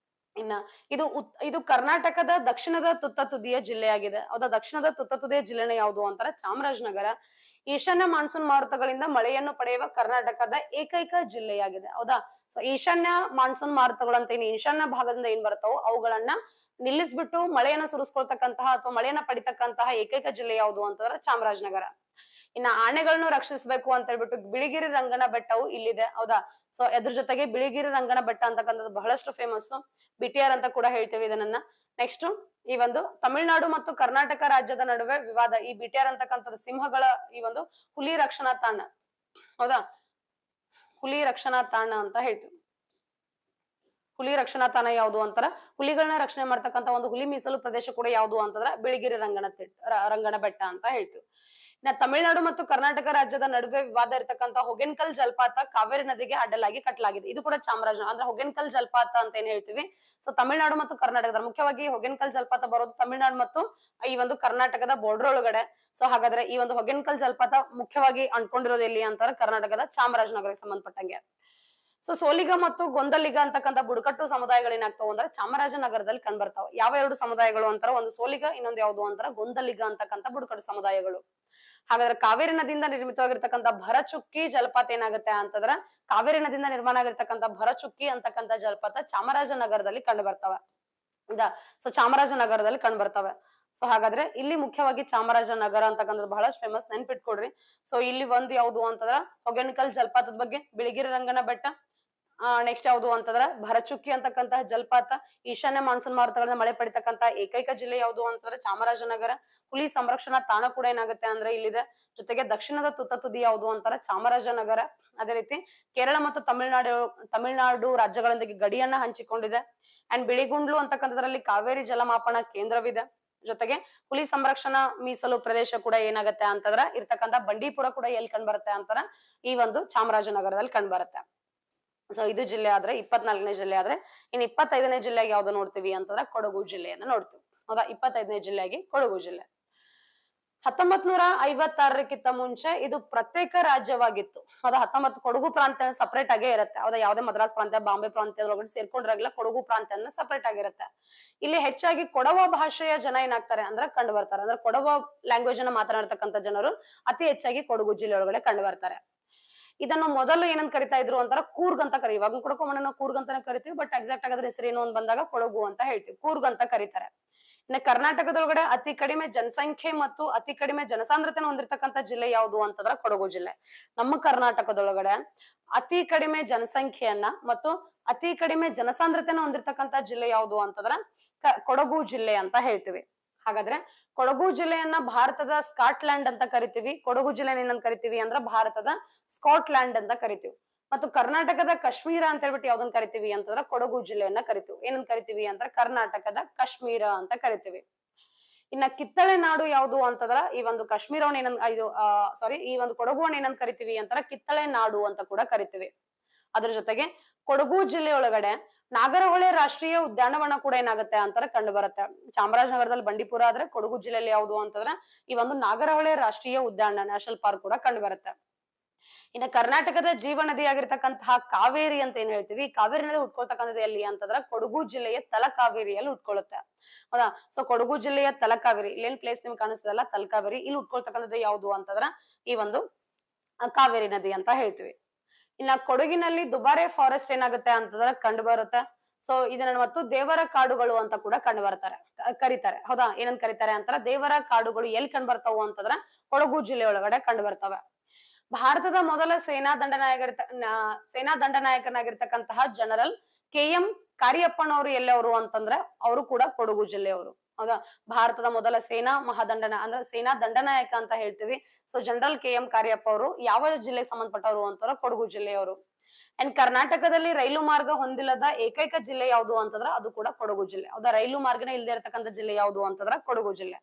A: ಇನ್ನ ಇದು ಕರ್ನಾಟಕದ ದಕ್ಷಿಣದ ತುತ್ತ ತುದಿಯ ಜಿಲ್ಲೆಯಾಗಿದೆ. ಹೌದಾ, ದಕ್ಷಿಣದ ತುತ್ತ ತುದಿಯ ಜಿಲ್ಲೆನ ಯಾವುದು ಅಂತಾರೆ ಚಾಮರಾಜನಗರ. ಈಶಾನ್ಯ ಮಾನ್ಸೂನ್ ಮಾರುತಗಳಿಂದ ಮಳೆಯನ್ನು ಪಡೆಯುವ ಕರ್ನಾಟಕದ ಏಕೈಕ ಜಿಲ್ಲೆಯಾಗಿದೆ. ಹೌದಾ, ಸೊ ಈಶಾನ್ಯ ಮಾನ್ಸೂನ್ ಮಾರುತಗಳು ಅಂತ ಏನ್ ಈಶಾನ್ಯ ಭಾಗದಿಂದ ಏನ್ ಬರ್ತಾವೋ ಅವುಗಳನ್ನ ನಿಲ್ಲಿಸ್ಬಿಟ್ಟು ಮಳೆಯನ್ನ ಸುರಿಸ್ಕೊಳ್ತಕ್ಕಂತಹ ಅಥವಾ ಮಳೆಯನ್ನ ಪಡಿತಕ್ಕಂತಹ ಏಕೈಕ ಜಿಲ್ಲೆ ಯಾವುದು ಅಂತಂದ್ರೆ ಚಾಮರಾಜನಗರ. ಇನ್ನ ಆನೆಗಳನ್ನು ರಕ್ಷಿಸಬೇಕು ಅಂತ ಹೇಳ್ಬಿಟ್ಟು ಬಿಳಿಗಿರಿ ರಂಗನ ಬೆಟ್ಟವು ಇಲ್ಲಿದೆ. ಹೌದಾ, ಸೊ ಅದ್ರ ಜೊತೆಗೆ ಬಿಳಿಗಿರಿ ರಂಗನ ಬೆಟ್ಟ ಅಂತಕ್ಕಂಥದ್ದು ಬಹಳಷ್ಟು ಫೇಮಸ್. ಬಿಟಿಆರ್ ಅಂತ ಕೂಡ ಹೇಳ್ತೇವೆ ಇದನ್ನ. ನೆಕ್ಸ್ಟ್ ಈ ಒಂದು ತಮಿಳುನಾಡು ಮತ್ತು ಕರ್ನಾಟಕ ರಾಜ್ಯದ ನಡುವೆ ವಿವಾದ. ಈ ಬಿಟಿಆರ್ ಅಂತಕ್ಕಂಥದ್ದು ಸಿಂಹಗಳ ಈ ಒಂದು ಹುಲಿ ರಕ್ಷಣಾ ತಾಣ. ಹೌದಾ, ಹುಲಿ ರಕ್ಷಣಾ ತಾಣ ಅಂತ ಹೇಳ್ತೀವಿ. ಹುಲಿ ರಕ್ಷಣಾ ತಾಣ ಯಾವುದು ಅಂತಾರ ಹುಲಿಗಳನ್ನ ರಕ್ಷಣೆ ಮಾಡ್ತಕ್ಕಂಥ ಒಂದು ಹುಲಿ ಮೀಸಲು ಪ್ರದೇಶ ಕೂಡ ಯಾವುದು ಅಂತಂದ್ರೆ ಬಿಳಿಗಿರಿ ರಂಗನ ಬೆಟ್ಟ ಅಂತ ಹೇಳ್ತೀವಿ. ಇನ್ನ ತಮಿಳುನಾಡು ಮತ್ತು ಕರ್ನಾಟಕ ರಾಜ್ಯದ ನಡುವೆ ವಿವಾದ ಇರತಕ್ಕಂತ ಹೊಗೆನ್ಕಲ್ ಜಲಪಾತ ಕಾವೇರಿ ನದಿಗೆ ಅಡ್ಡಲಾಗಿ ಕಟ್ಟಲಾಗಿದೆ. ಇದು ಕೂಡ ಚಾಮರಾಜನಗರ ಅಂದ್ರೆ ಹೊಗೆನ್ಕಲ್ ಜಲಪಾತ ಅಂತ ಏನ್ ಹೇಳ್ತೀವಿ. ಸೊ ತಮಿಳುನಾಡು ಮತ್ತು ಕರ್ನಾಟಕದ ಮುಖ್ಯವಾಗಿ ಹೊಗೆನ್ಕಲ್ ಜಲಪಾತ ಬರೋದು ತಮಿಳುನಾಡು ಮತ್ತು ಈ ಒಂದು ಕರ್ನಾಟಕದ ಬಾರ್ಡರ್ ಒಳಗಡೆ. ಸೊ ಹಾಗಾದ್ರೆ ಈ ಒಂದು ಹೊಗೆನ್ಕಲ್ ಜಲಪಾತ ಮುಖ್ಯವಾಗಿ ಅಂಟ್ಕೊಂಡಿರೋದು ಎಲ್ಲಿ ಅಂತಾರೆ ಕರ್ನಾಟಕದ ಚಾಮರಾಜನಗರಕ್ಕೆ ಸಂಬಂಧಪಟ್ಟಂಗೆ. ಸೊ ಸೋಲಿಗ ಮತ್ತು ಗೊಂದಲಿಗ ಅಂತಕ್ಕಂಥ ಬುಡಕಟ್ಟು ಸಮುದಾಯಗಳು ಏನಾಗ್ತಾವ ಅಂದ್ರೆ ಚಾಮರಾಜನಗರದಲ್ಲಿ ಕಂಡ್ಬರ್ತಾವ. ಯಾವ ಎರಡು ಸಮುದಾಯಗಳು ಅಂತಾರ, ಒಂದು ಸೋಲಿಗ, ಇನ್ನೊಂದು ಯಾವ್ದು ಅಂತಾರ ಗೊಂದಲಿಗ ಅಂತಕ್ಕಂಥ ಬುಡಕಟ್ಟು ಸಮುದಾಯಗಳು. ಹಾಗಾದ್ರೆ ಕಾವೇರಿ ನದಿಯಿಂದ ನಿರ್ಮಿತವಾಗಿರ್ತಕ್ಕಂಥ ಭರಚುಕ್ಕಿ ಜಲಪಾತ ಏನಾಗುತ್ತೆ ಅಂತಂದ್ರ, ಕಾವೇರಿ ನದಿಯಿಂದ ನಿರ್ಮಾಣ ಆಗಿರ್ತಕ್ಕಂಥ ಭರಚುಕ್ಕಿ ಅಂತಕ್ಕಂಥ ಜಲಪಾತ ಚಾಮರಾಜನಗರದಲ್ಲಿ ಕಂಡು ಬರ್ತವೆ. ಸೊ ಚಾಮರಾಜನಗರದಲ್ಲಿ ಕಂಡು ಬರ್ತವೆ. ಸೊ ಹಾಗಾದ್ರೆ ಇಲ್ಲಿ ಮುಖ್ಯವಾಗಿ ಚಾಮರಾಜನಗರ ಅಂತಕ್ಕಂಥದ್ದು ಬಹಳಷ್ಟು ಫೇಮಸ್, ನೆನ್ಪಿಟ್ಕೊಡ್ರಿ. ಸೊ ಇಲ್ಲಿ ಒಂದು ಯಾವ್ದು ಅಂತಂದ್ರ ಹೊಗೇನಕಲ್ ಜಲಪಾತದ ಬಗ್ಗೆ, ಬಿಳಿಗಿರಿ ರಂಗನ ಬೆಟ್ಟ, ನೆಕ್ಸ್ಟ್ ಯಾವ್ದು ಅಂತಂದ್ರ ಭರಚುಕ್ಕಿ ಅಂತಕ್ಕಂತಹ ಜಲಪಾತ. ಈಶಾನ್ಯ ಮಾನ್ಸೂನ್ ಮಾರುತಗಳಿಂದ ಮಳೆ ಪಡಿತಕ್ಕಂತ ಏಕೈಕ ಜಿಲ್ಲೆ ಯಾವ್ದು ಅಂತಂದ್ರೆ ಚಾಮರಾಜನಗರ. ಹುಲಿ ಸಂರಕ್ಷಣಾ ತಾಣ ಕೂಡ ಏನಾಗುತ್ತೆ ಅಂದ್ರೆ ಇಲ್ಲಿದೆ. ಜೊತೆಗೆ ದಕ್ಷಿಣದ ತುತ್ತ ತುದಿ ಯಾವ್ದು ಅಂತಾರ ಚಾಮರಾಜನಗರ. ಅದೇ ರೀತಿ ಕೇರಳ ಮತ್ತು ತಮಿಳುನಾಡು ರಾಜ್ಯಗಳೊಂದಿಗೆ ಗಡಿಯನ್ನ ಹಂಚಿಕೊಂಡಿದೆ. ಅಂಡ್ ಬಿಳಿಗುಂಡ್ಲು ಅಂತಕ್ಕಂಥದ್ರಲ್ಲಿ ಕಾವೇರಿ ಜಲಮಾಪನ ಕೇಂದ್ರವಿದೆ. ಜೊತೆಗೆ ಹುಲಿ ಸಂರಕ್ಷಣಾ ಮೀಸಲು ಪ್ರದೇಶ ಕೂಡ ಏನಾಗುತ್ತೆ ಅಂತಂದ್ರ ಇರ್ತಕ್ಕಂಥ ಬಂಡೀಪುರ ಕೂಡ ಎಲ್ಲಿ ಕಂಡು ಬರುತ್ತೆ ಅಂತಾರ, ಈ ಒಂದು ಚಾಮರಾಜನಗರದಲ್ಲಿ ಕಂಡು ಬರುತ್ತೆ. ಸೊ ಇದು ಜಿಲ್ಲೆ ಆದ್ರೆ 24ನೇ ಜಿಲ್ಲೆ ಆದ್ರೆ, ಇನ್ನು 25ನೇ ಜಿಲ್ಲೆಗೆ ಯಾವ್ದು ನೋಡ್ತೀವಿ ಅಂತಂದ್ರೆ ಕೊಡಗು ಜಿಲ್ಲೆಯನ್ನ ನೋಡ್ತೀವಿ. ಹೌದಾ, 25ನೇ ಜಿಲ್ಲೆಯಾಗಿ ಕೊಡಗು ಜಿಲ್ಲೆ. 1956ಕ್ಕಿಂತ ಮುಂಚೆ ಇದು ಪ್ರತ್ಯೇಕ ರಾಜ್ಯವಾಗಿತ್ತು. ಹೌದಾ, ಕೊಡಗು ಪ್ರಾಂತ್ಯ ಸಪರೇಟ್ ಆಗೇ ಇರುತ್ತೆ. ಹೌದಾ, ಯಾವ್ದೇ ಮದ್ರಾಸ್ ಪ್ರಾಂತ್ಯ, ಬಾಂಬೆ ಪ್ರಾಂತ್ಯದೊಳಗಡೆ ಸೇರ್ಕೊಂಡಿರಾಗಿಲ್ಲ, ಕೊಡಗು ಪ್ರಾಂತ್ಯ ಸಪರೇಟ್ ಆಗಿರುತ್ತೆ. ಇಲ್ಲಿ ಹೆಚ್ಚಾಗಿ ಕೊಡವ ಭಾಷೆಯ ಜನ ಏನಾಗ್ತಾರೆ ಅಂದ್ರೆ ಕಂಡು ಬರ್ತಾರೆ. ಅಂದ್ರೆ ಕೊಡವ ಲ್ಯಾಂಗ್ವೇಜ್ ಅನ್ನ ಮಾತನಾಡ್ತಕ್ಕಂಥ ಜನರು ಅತಿ ಹೆಚ್ಚಾಗಿ ಕೊಡಗು ಜಿಲ್ಲೆ ಒಳಗಡೆ ಕಂಡು ಬರ್ತಾರೆ. ಇದನ್ನು ಮೊದಲು ಏನಂತ ಕರಿತಾ ಇದ್ರು ಅಂತಾರ, ಕೂರ್ಗ್ ಅಂತ ಕರಿ. ಇವಾಗ ಕೂಡ ನಾವು ಕೂರ್ಗ್ ಅಂತಾನೆ ಕರಿತೀವಿ, ಬಟ್ ಎಕ್ಸಾಕ್ಟ್ ಆಗಾದ್ರೆ ಹೆಸರು ಏನು ಅಂತ ಬಂದಾಗ ಕೊಡಗು ಅಂತ ಹೇಳ್ತೀವಿ, ಕೂರ್ಗ್ ಅಂತ ಕರೀತಾರೆ. ಇನ್ನು ಕರ್ನಾಟಕದೊಳಗಡೆ ಅತಿ ಕಡಿಮೆ ಜನಸಂಖ್ಯೆ ಮತ್ತು ಅತಿ ಕಡಿಮೆ ಜನಸಾಂದ್ರತೆ ಹೊಂದಿರತಕ್ಕಂತ ಜಿಲ್ಲೆ ಯಾವುದು ಅಂತಂದ್ರ ಕೊಡಗು ಜಿಲ್ಲೆ. ನಮ್ಮ ಕರ್ನಾಟಕದೊಳಗಡೆ ಅತಿ ಕಡಿಮೆ ಜನಸಂಖ್ಯೆಯನ್ನ ಮತ್ತು ಅತಿ ಕಡಿಮೆ ಜನಸಾಂದ್ರತೆನ ಹೊಂದಿರತಕ್ಕಂತ ಜಿಲ್ಲೆ ಯಾವುದು ಅಂತಂದ್ರ ಕೊಡಗು ಜಿಲ್ಲೆ ಅಂತ ಹೇಳ್ತೀವಿ. ಹಾಗಾದ್ರೆ ಕೊಡಗು ಜಿಲ್ಲೆಯನ್ನ ಭಾರತದ ಸ್ಕಾಟ್ಲ್ಯಾಂಡ್ ಅಂತ ಕರಿತೀವಿ. ಕೊಡಗು ಜಿಲ್ಲೆ ಏನಂತ ಕರಿತೀವಿ ಅಂದ್ರ ಭಾರತದ ಸ್ಕಾಟ್ಲ್ಯಾಂಡ್ ಅಂತ ಕರಿತೀವಿ. ಮತ್ತು ಕರ್ನಾಟಕದ ಕಾಶ್ಮೀರ ಅಂತ ಹೇಳ್ಬಿಟ್ಟು ಯಾವ್ದನ್ನ ಕರಿತೀವಿ ಅಂತಂದ್ರ ಕೊಡಗು ಜಿಲ್ಲೆಯನ್ನ ಕರಿತೀವಿ. ಏನಂತ ಕರಿತೀವಿ ಅಂದ್ರ ಕರ್ನಾಟಕದ ಕಾಶ್ಮೀರ ಅಂತ ಕರಿತೀವಿ. ಇನ್ನ ಕಿತ್ತಳೆ ನಾಡು ಯಾವುದು ಅಂತಂದ್ರ ಈ ಒಂದು ಕಾಶ್ಮೀರವನ್ನ ಈ ಒಂದು ಕೊಡಗುವನ್ನ ಏನಂತ ಕರಿತೀವಿ ಅಂತಾರ ಕಿತ್ತಳೆ ನಾಡು ಅಂತ ಕೂಡ ಕರಿತೀವಿ. ಅದ್ರ ಜೊತೆಗೆ ಕೊಡಗು ಜಿಲ್ಲೆ ಒಳಗಡೆ ನಾಗರಹೊಳೆ ರಾಷ್ಟ್ರೀಯ ಉದ್ಯಾನವನ ಕೂಡ ಏನಾಗುತ್ತೆ ಅಂತಾರ ಕಂಡು ಬರುತ್ತೆ. ಚಾಮರಾಜನಗರದಲ್ಲಿ ಬಂಡೀಪುರ ಆದ್ರೆ ಕೊಡಗು ಜಿಲ್ಲೆಯಲ್ಲಿ ಯಾವುದು ಅಂತಂದ್ರ ಈ ಒಂದು ನಾಗರಹೊಳೆ ರಾಷ್ಟ್ರೀಯ ಉದ್ಯಾನ ನ್ಯಾಷನಲ್ ಪಾರ್ಕ್ ಕೂಡ ಕಂಡು ಬರುತ್ತೆ. ಇನ್ನು ಕರ್ನಾಟಕದ ಜೀವ ನದಿ ಆಗಿರ್ತಕ್ಕಂತಹ ಕಾವೇರಿ ಅಂತ ಏನ್ ಹೇಳ್ತೀವಿ, ಕಾವೇರಿ ನದಿ ಹುಟ್ಕೊಳ್ತಕ್ಕಂಥದ್ದು ಎಲ್ಲಿ ಅಂತಂದ್ರ ಕೊಡಗು ಜಿಲ್ಲೆಯ ತಲಕಾವೇರಿಯಲ್ಲಿ ಹುಟ್ಕೊಳ್ಳುತ್ತೆ. ಹೌದಾ, ಸೊ ಕೊಡಗು ಜಿಲ್ಲೆಯ ತಲಕಾವೇರಿ, ಇಲ್ಲೇನ್ ಪ್ಲೇಸ್ ನಿಮ್ಗೆ ಕಾಣಿಸ್ತದಲ್ಲ ತಲಕಾವೇರಿ, ಇಲ್ಲಿ ಹುಟ್ಕೊಳ್ತಕ್ಕಂಥದ್ದು ಯಾವುದು ಅಂತಂದ್ರ ಈ ಒಂದು ಕಾವೇರಿ ನದಿ ಅಂತ ಹೇಳ್ತೀವಿ. ಇನ್ನ ಕೊಡಗಿನಲ್ಲಿ ದುಬಾರೆ ಫಾರೆಸ್ಟ್ ಏನಾಗುತ್ತೆ ಅಂತಂದ್ರ ಕಂಡು ಬರುತ್ತೆ. ಸೊ ಇದನ್ನ ಮತ್ತು ದೇವರ ಕಾಡುಗಳು ಅಂತ ಕೂಡ ಕಂಡು ಬರ್ತಾರೆ, ಕರೀತಾರೆ. ಹೌದಾ, ಏನಂತ ಕರೀತಾರೆ ಅಂತಾರ ದೇವರ ಕಾಡುಗಳು. ಎಲ್ಲಿ ಕಂಡು ಬರ್ತಾವು ಅಂತಂದ್ರ ಕೊಡಗು ಜಿಲ್ಲೆ ಒಳಗಡೆ ಕಂಡು ಬರ್ತವೆ. ಭಾರತದ ಮೊದಲ ಸೇನಾ ದಂಡನಾಯಕನಾಗಿರ್ತಕ್ಕಂತಹ ಜನರಲ್ KM ಕಾರ್ಯಪ್ಪನವರು ಎಲ್ಲವರು ಅಂತಂದ್ರೆ ಅವರು ಕೂಡ ಕೊಡಗು ಜಿಲ್ಲೆಯವರು. ಹೌದಾ, ಭಾರತದ ಮೊದಲ ಸೇನಾ ದಂಡನಾಯಕ ಅಂತ ಹೇಳ್ತೀವಿ. ಸೊ ಜನರಲ್ KM ಕಾರ್ಯಪ್ಪ ಅವರು ಯಾವ ಜಿಲ್ಲೆಗೆ ಸಂಬಂಧಪಟ್ಟವರು ಅಂತಾರ ಕೊಡಗು ಜಿಲ್ಲೆಯವರು. ಅಂಡ್ ಕರ್ನಾಟಕದಲ್ಲಿ ರೈಲು ಮಾರ್ಗ ಹೊಂದಿಲ್ಲದ ಏಕೈಕ ಜಿಲ್ಲೆ ಯಾವುದು ಅಂತಂದ್ರ ಅದು ಕೂಡ ಕೊಡಗು ಜಿಲ್ಲೆ. ಹೌದಾ, ರೈಲು ಮಾರ್ಗನೇ ಇಲ್ಲದೆ ಇರತಕ್ಕಂಥ ಜಿಲ್ಲೆ ಯಾವುದು ಅಂತಂದ್ರ ಕೊಡಗು ಜಿಲ್ಲೆ.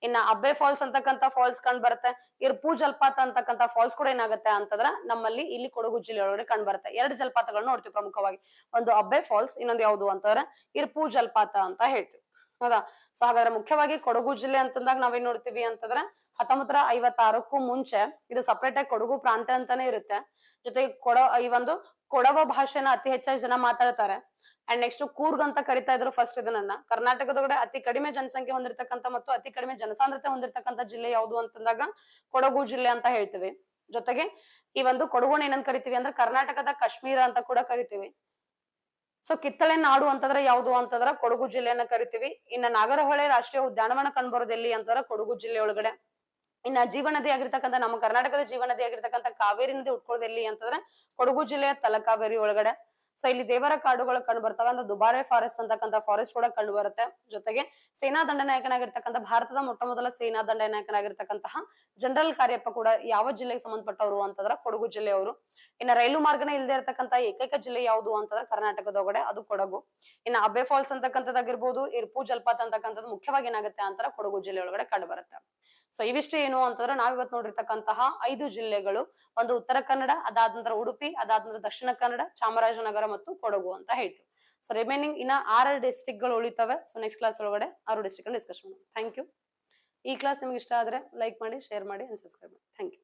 A: ಇನ್ನ ಅಬ್ಬೆ ಫಾಲ್ಸ್ ಅಂತಕ್ಕಂಥ ಫಾಲ್ಸ್ ಕಂಡು ಬರುತ್ತೆ. ಇರ್ಪು ಜಲಪಾತ ಅಂತಕ್ಕಂಥ ಫಾಲ್ಸ್ ಕೂಡ ಏನಾಗುತ್ತೆ ಅಂತಂದ್ರ ನಮ್ಮಲ್ಲಿ ಇಲ್ಲಿ ಕೊಡಗು ಜಿಲ್ಲೆ ಒಳಗಡೆ ಕಂಡು ಬರುತ್ತೆ. ಎರಡು ಜಲಪಾತಗಳನ್ನ ನೋಡ್ತೀವಿ ಪ್ರಮುಖವಾಗಿ, ಒಂದು ಅಬ್ಬೆ ಫಾಲ್ಸ್, ಇನ್ನೊಂದು ಯಾವುದು ಅಂತಂದ್ರ ಇರ್ಪು ಜಲಪಾತ ಅಂತ ಹೇಳ್ತೀವಿ. ಹೌದಾ, ಸೊ ಹಾಗಾದ್ರೆ ಮುಖ್ಯವಾಗಿ ಕೊಡಗು ಜಿಲ್ಲೆ ಅಂತಂದಾಗ ನಾವೇನ್ ನೋಡ್ತೀವಿ ಅಂತಂದ್ರ 1956ಕ್ಕೂ ಮುಂಚೆ ಇದು ಸಪರೇಟ್ ಆಗಿ ಕೊಡಗು ಪ್ರಾಂತ್ಯ ಅಂತಾನೆ ಇರುತ್ತೆ. ಜೊತೆಗೆ ಈ ಒಂದು ಕೊಡವ ಭಾಷೆನ ಅತಿ ಹೆಚ್ಚಾಗಿ ಜನ ಮಾತಾಡ್ತಾರೆ. ಅಂಡ್ ನೆಕ್ಸ್ಟ್ ಕೂರ್ಗ್ ಅಂತ ಕರಿತಾ ಇದ್ರು ಫಸ್ಟ್ ಇದನ್ನ. ಕರ್ನಾಟಕದೊಳಗಡೆ ಅತಿ ಕಡಿಮೆ ಜನಸಂಖ್ಯೆ ಹೊಂದಿರತಕ್ಕಂತ ಮತ್ತು ಅತಿ ಕಡಿಮೆ ಜನಸಾಂದ್ರತೆ ಹೊಂದಿರತಕ್ಕಂತ ಜಿಲ್ಲೆ ಯಾವುದು ಅಂತಂದಾಗ ಕೊಡಗು ಜಿಲ್ಲೆ ಅಂತ ಹೇಳ್ತೀವಿ. ಜೊತೆಗೆ ಈ ಒಂದು ಕೊಡಗುನ ಏನಂತ ಕರಿತೀವಿ ಅಂದ್ರೆ ಕರ್ನಾಟಕದ ಕಾಶ್ಮೀರ ಅಂತ ಕೂಡ ಕರಿತೀವಿ. ಸೊ ಕಿತ್ತಳೆ ನಾಡು ಅಂತಂದ್ರೆ ಯಾವುದು ಅಂತಂದ್ರ ಕೊಡಗು ಜಿಲ್ಲೆಯನ್ನ ಕರಿತೀವಿ. ಇನ್ನ ನಾಗರಹೊಳೆ ರಾಷ್ಟ್ರೀಯ ಉದ್ಯಾನವನ ಕಂಡುಬರೋದು ಎಲ್ಲಿ ಅಂತಂದ್ರ ಕೊಡಗು ಜಿಲ್ಲೆ ಒಳಗಡೆ. ಇನ್ನ ಜೀವನದಿ ಆಗಿರ್ತಕ್ಕಂಥ ನಮ್ಮ ಕರ್ನಾಟಕದ ಜೀವನದಿ ಆಗಿರ್ತಕ್ಕಂಥ ಕಾವೇರಿ ನದಿ ಹುಟ್ಕೊಳ್ಳೋದು ಎಲ್ಲಿ ಅಂತಂದ್ರೆ ಕೊಡಗು ಜಿಲ್ಲೆಯ ತಲಕಾವೇರಿ ಒಳಗಡೆ. ಸೊ ಇಲ್ಲಿ ದೇವರ ಕಾಡುಗಳು ಕಂಡು ಬರ್ತವೆ. ಅಂದ್ರೆ ದುಬಾರೆ ಫಾರೆಸ್ಟ್ ಅಂತಕ್ಕಂಥ ಫಾರೆಸ್ಟ್ ಕೂಡ ಕಂಡು ಬರುತ್ತೆ. ಜೊತೆಗೆ ಸೇನಾ ದಂಡನಾಯಕನಾಗಿರ್ತಕ್ಕಂಥ ಭಾರತದ ಮೊಟ್ಟ ಮೊದಲ ಸೇನಾ ದಂಡನಾಯಕನಾಗಿರ್ತಕ್ಕಂತಹ ಜನರಲ್ ಕಾರ್ಯಪ್ಪ ಕೂಡ ಯಾವ ಜಿಲ್ಲೆಗೆ ಸಂಬಂಧಪಟ್ಟವರು ಅಂತಂದ್ರ ಕೊಡಗು ಜಿಲ್ಲೆಯವರು. ಇನ್ನ ರೈಲು ಮಾರ್ಗನೇ ಇಲ್ಲದೆ ಇರತಕ್ಕಂತ ಏಕೈಕ ಜಿಲ್ಲೆ ಯಾವುದು ಅಂತಂದ್ರೆ ಕರ್ನಾಟಕದೊಳಗಡೆ ಅದು ಕೊಡಗು. ಇನ್ನ ಅಬ್ಬೆ ಫಾಲ್ಸ್ ಅಂತಕ್ಕಂಥದ್ದಾಗಿರ್ಬೋದು, ಇರ್ಪು ಜಲಪಾತ ಅಂತಕ್ಕಂಥದ್ದು ಮುಖ್ಯವಾಗಿ ಏನಾಗುತ್ತೆ ಅಂತಾರ ಕೊಡಗು ಜಿಲ್ಲೆ ಒಳಗಡೆ ಕಂಡು ಬರುತ್ತೆ. ಸೊ ಇವಿಷ್ಟು ಏನು ಅಂತಂದ್ರೆ ನಾವಿವತ್ತು ನೋಡಿರ್ತಕ್ಕಂತಹ 5 ಜಿಲ್ಲೆಗಳು. ಒಂದು ಉತ್ತರ ಕನ್ನಡ, ಅದಾದ ನಂತರ ಉಡುಪಿ, ಅದಾದ ನಂತರ ದಕ್ಷಿಣ ಕನ್ನಡ, ಚಾಮರಾಜನಗರ ಮತ್ತು ಕೊಡಗು ಅಂತ ಹೇಳ್ತೀವಿ. ಸೊ ರಿಮೈನಿಂಗ್ ಇನ್ನ 6 ಡಿಸ್ಟ್ರಿಕ್ಟ್ ಗಳು ಉಳಿತವೆ. ಸೊ ನೆಕ್ಸ್ಟ್ ಕ್ಲಾಸ್ ಒಳಗಡೆ 6 ಡಿಸ್ಟ್ರಿಕ್ಟ್ ಡಿಸ್ಕಸ್ ಮಾಡೋಣ. Thank you. ಈ ಕ್ಲಾಸ್ ನಿಮ್ಗೆ ಇಷ್ಟ ಆದ್ರೆ ಲೈಕ್ ಮಾಡಿ, ಶೇರ್ ಮಾಡಿ ಅಂಡ್ ಸಬ್ಸ್ಕ್ರೈಬ್ ಮಾಡಿ. Thank you.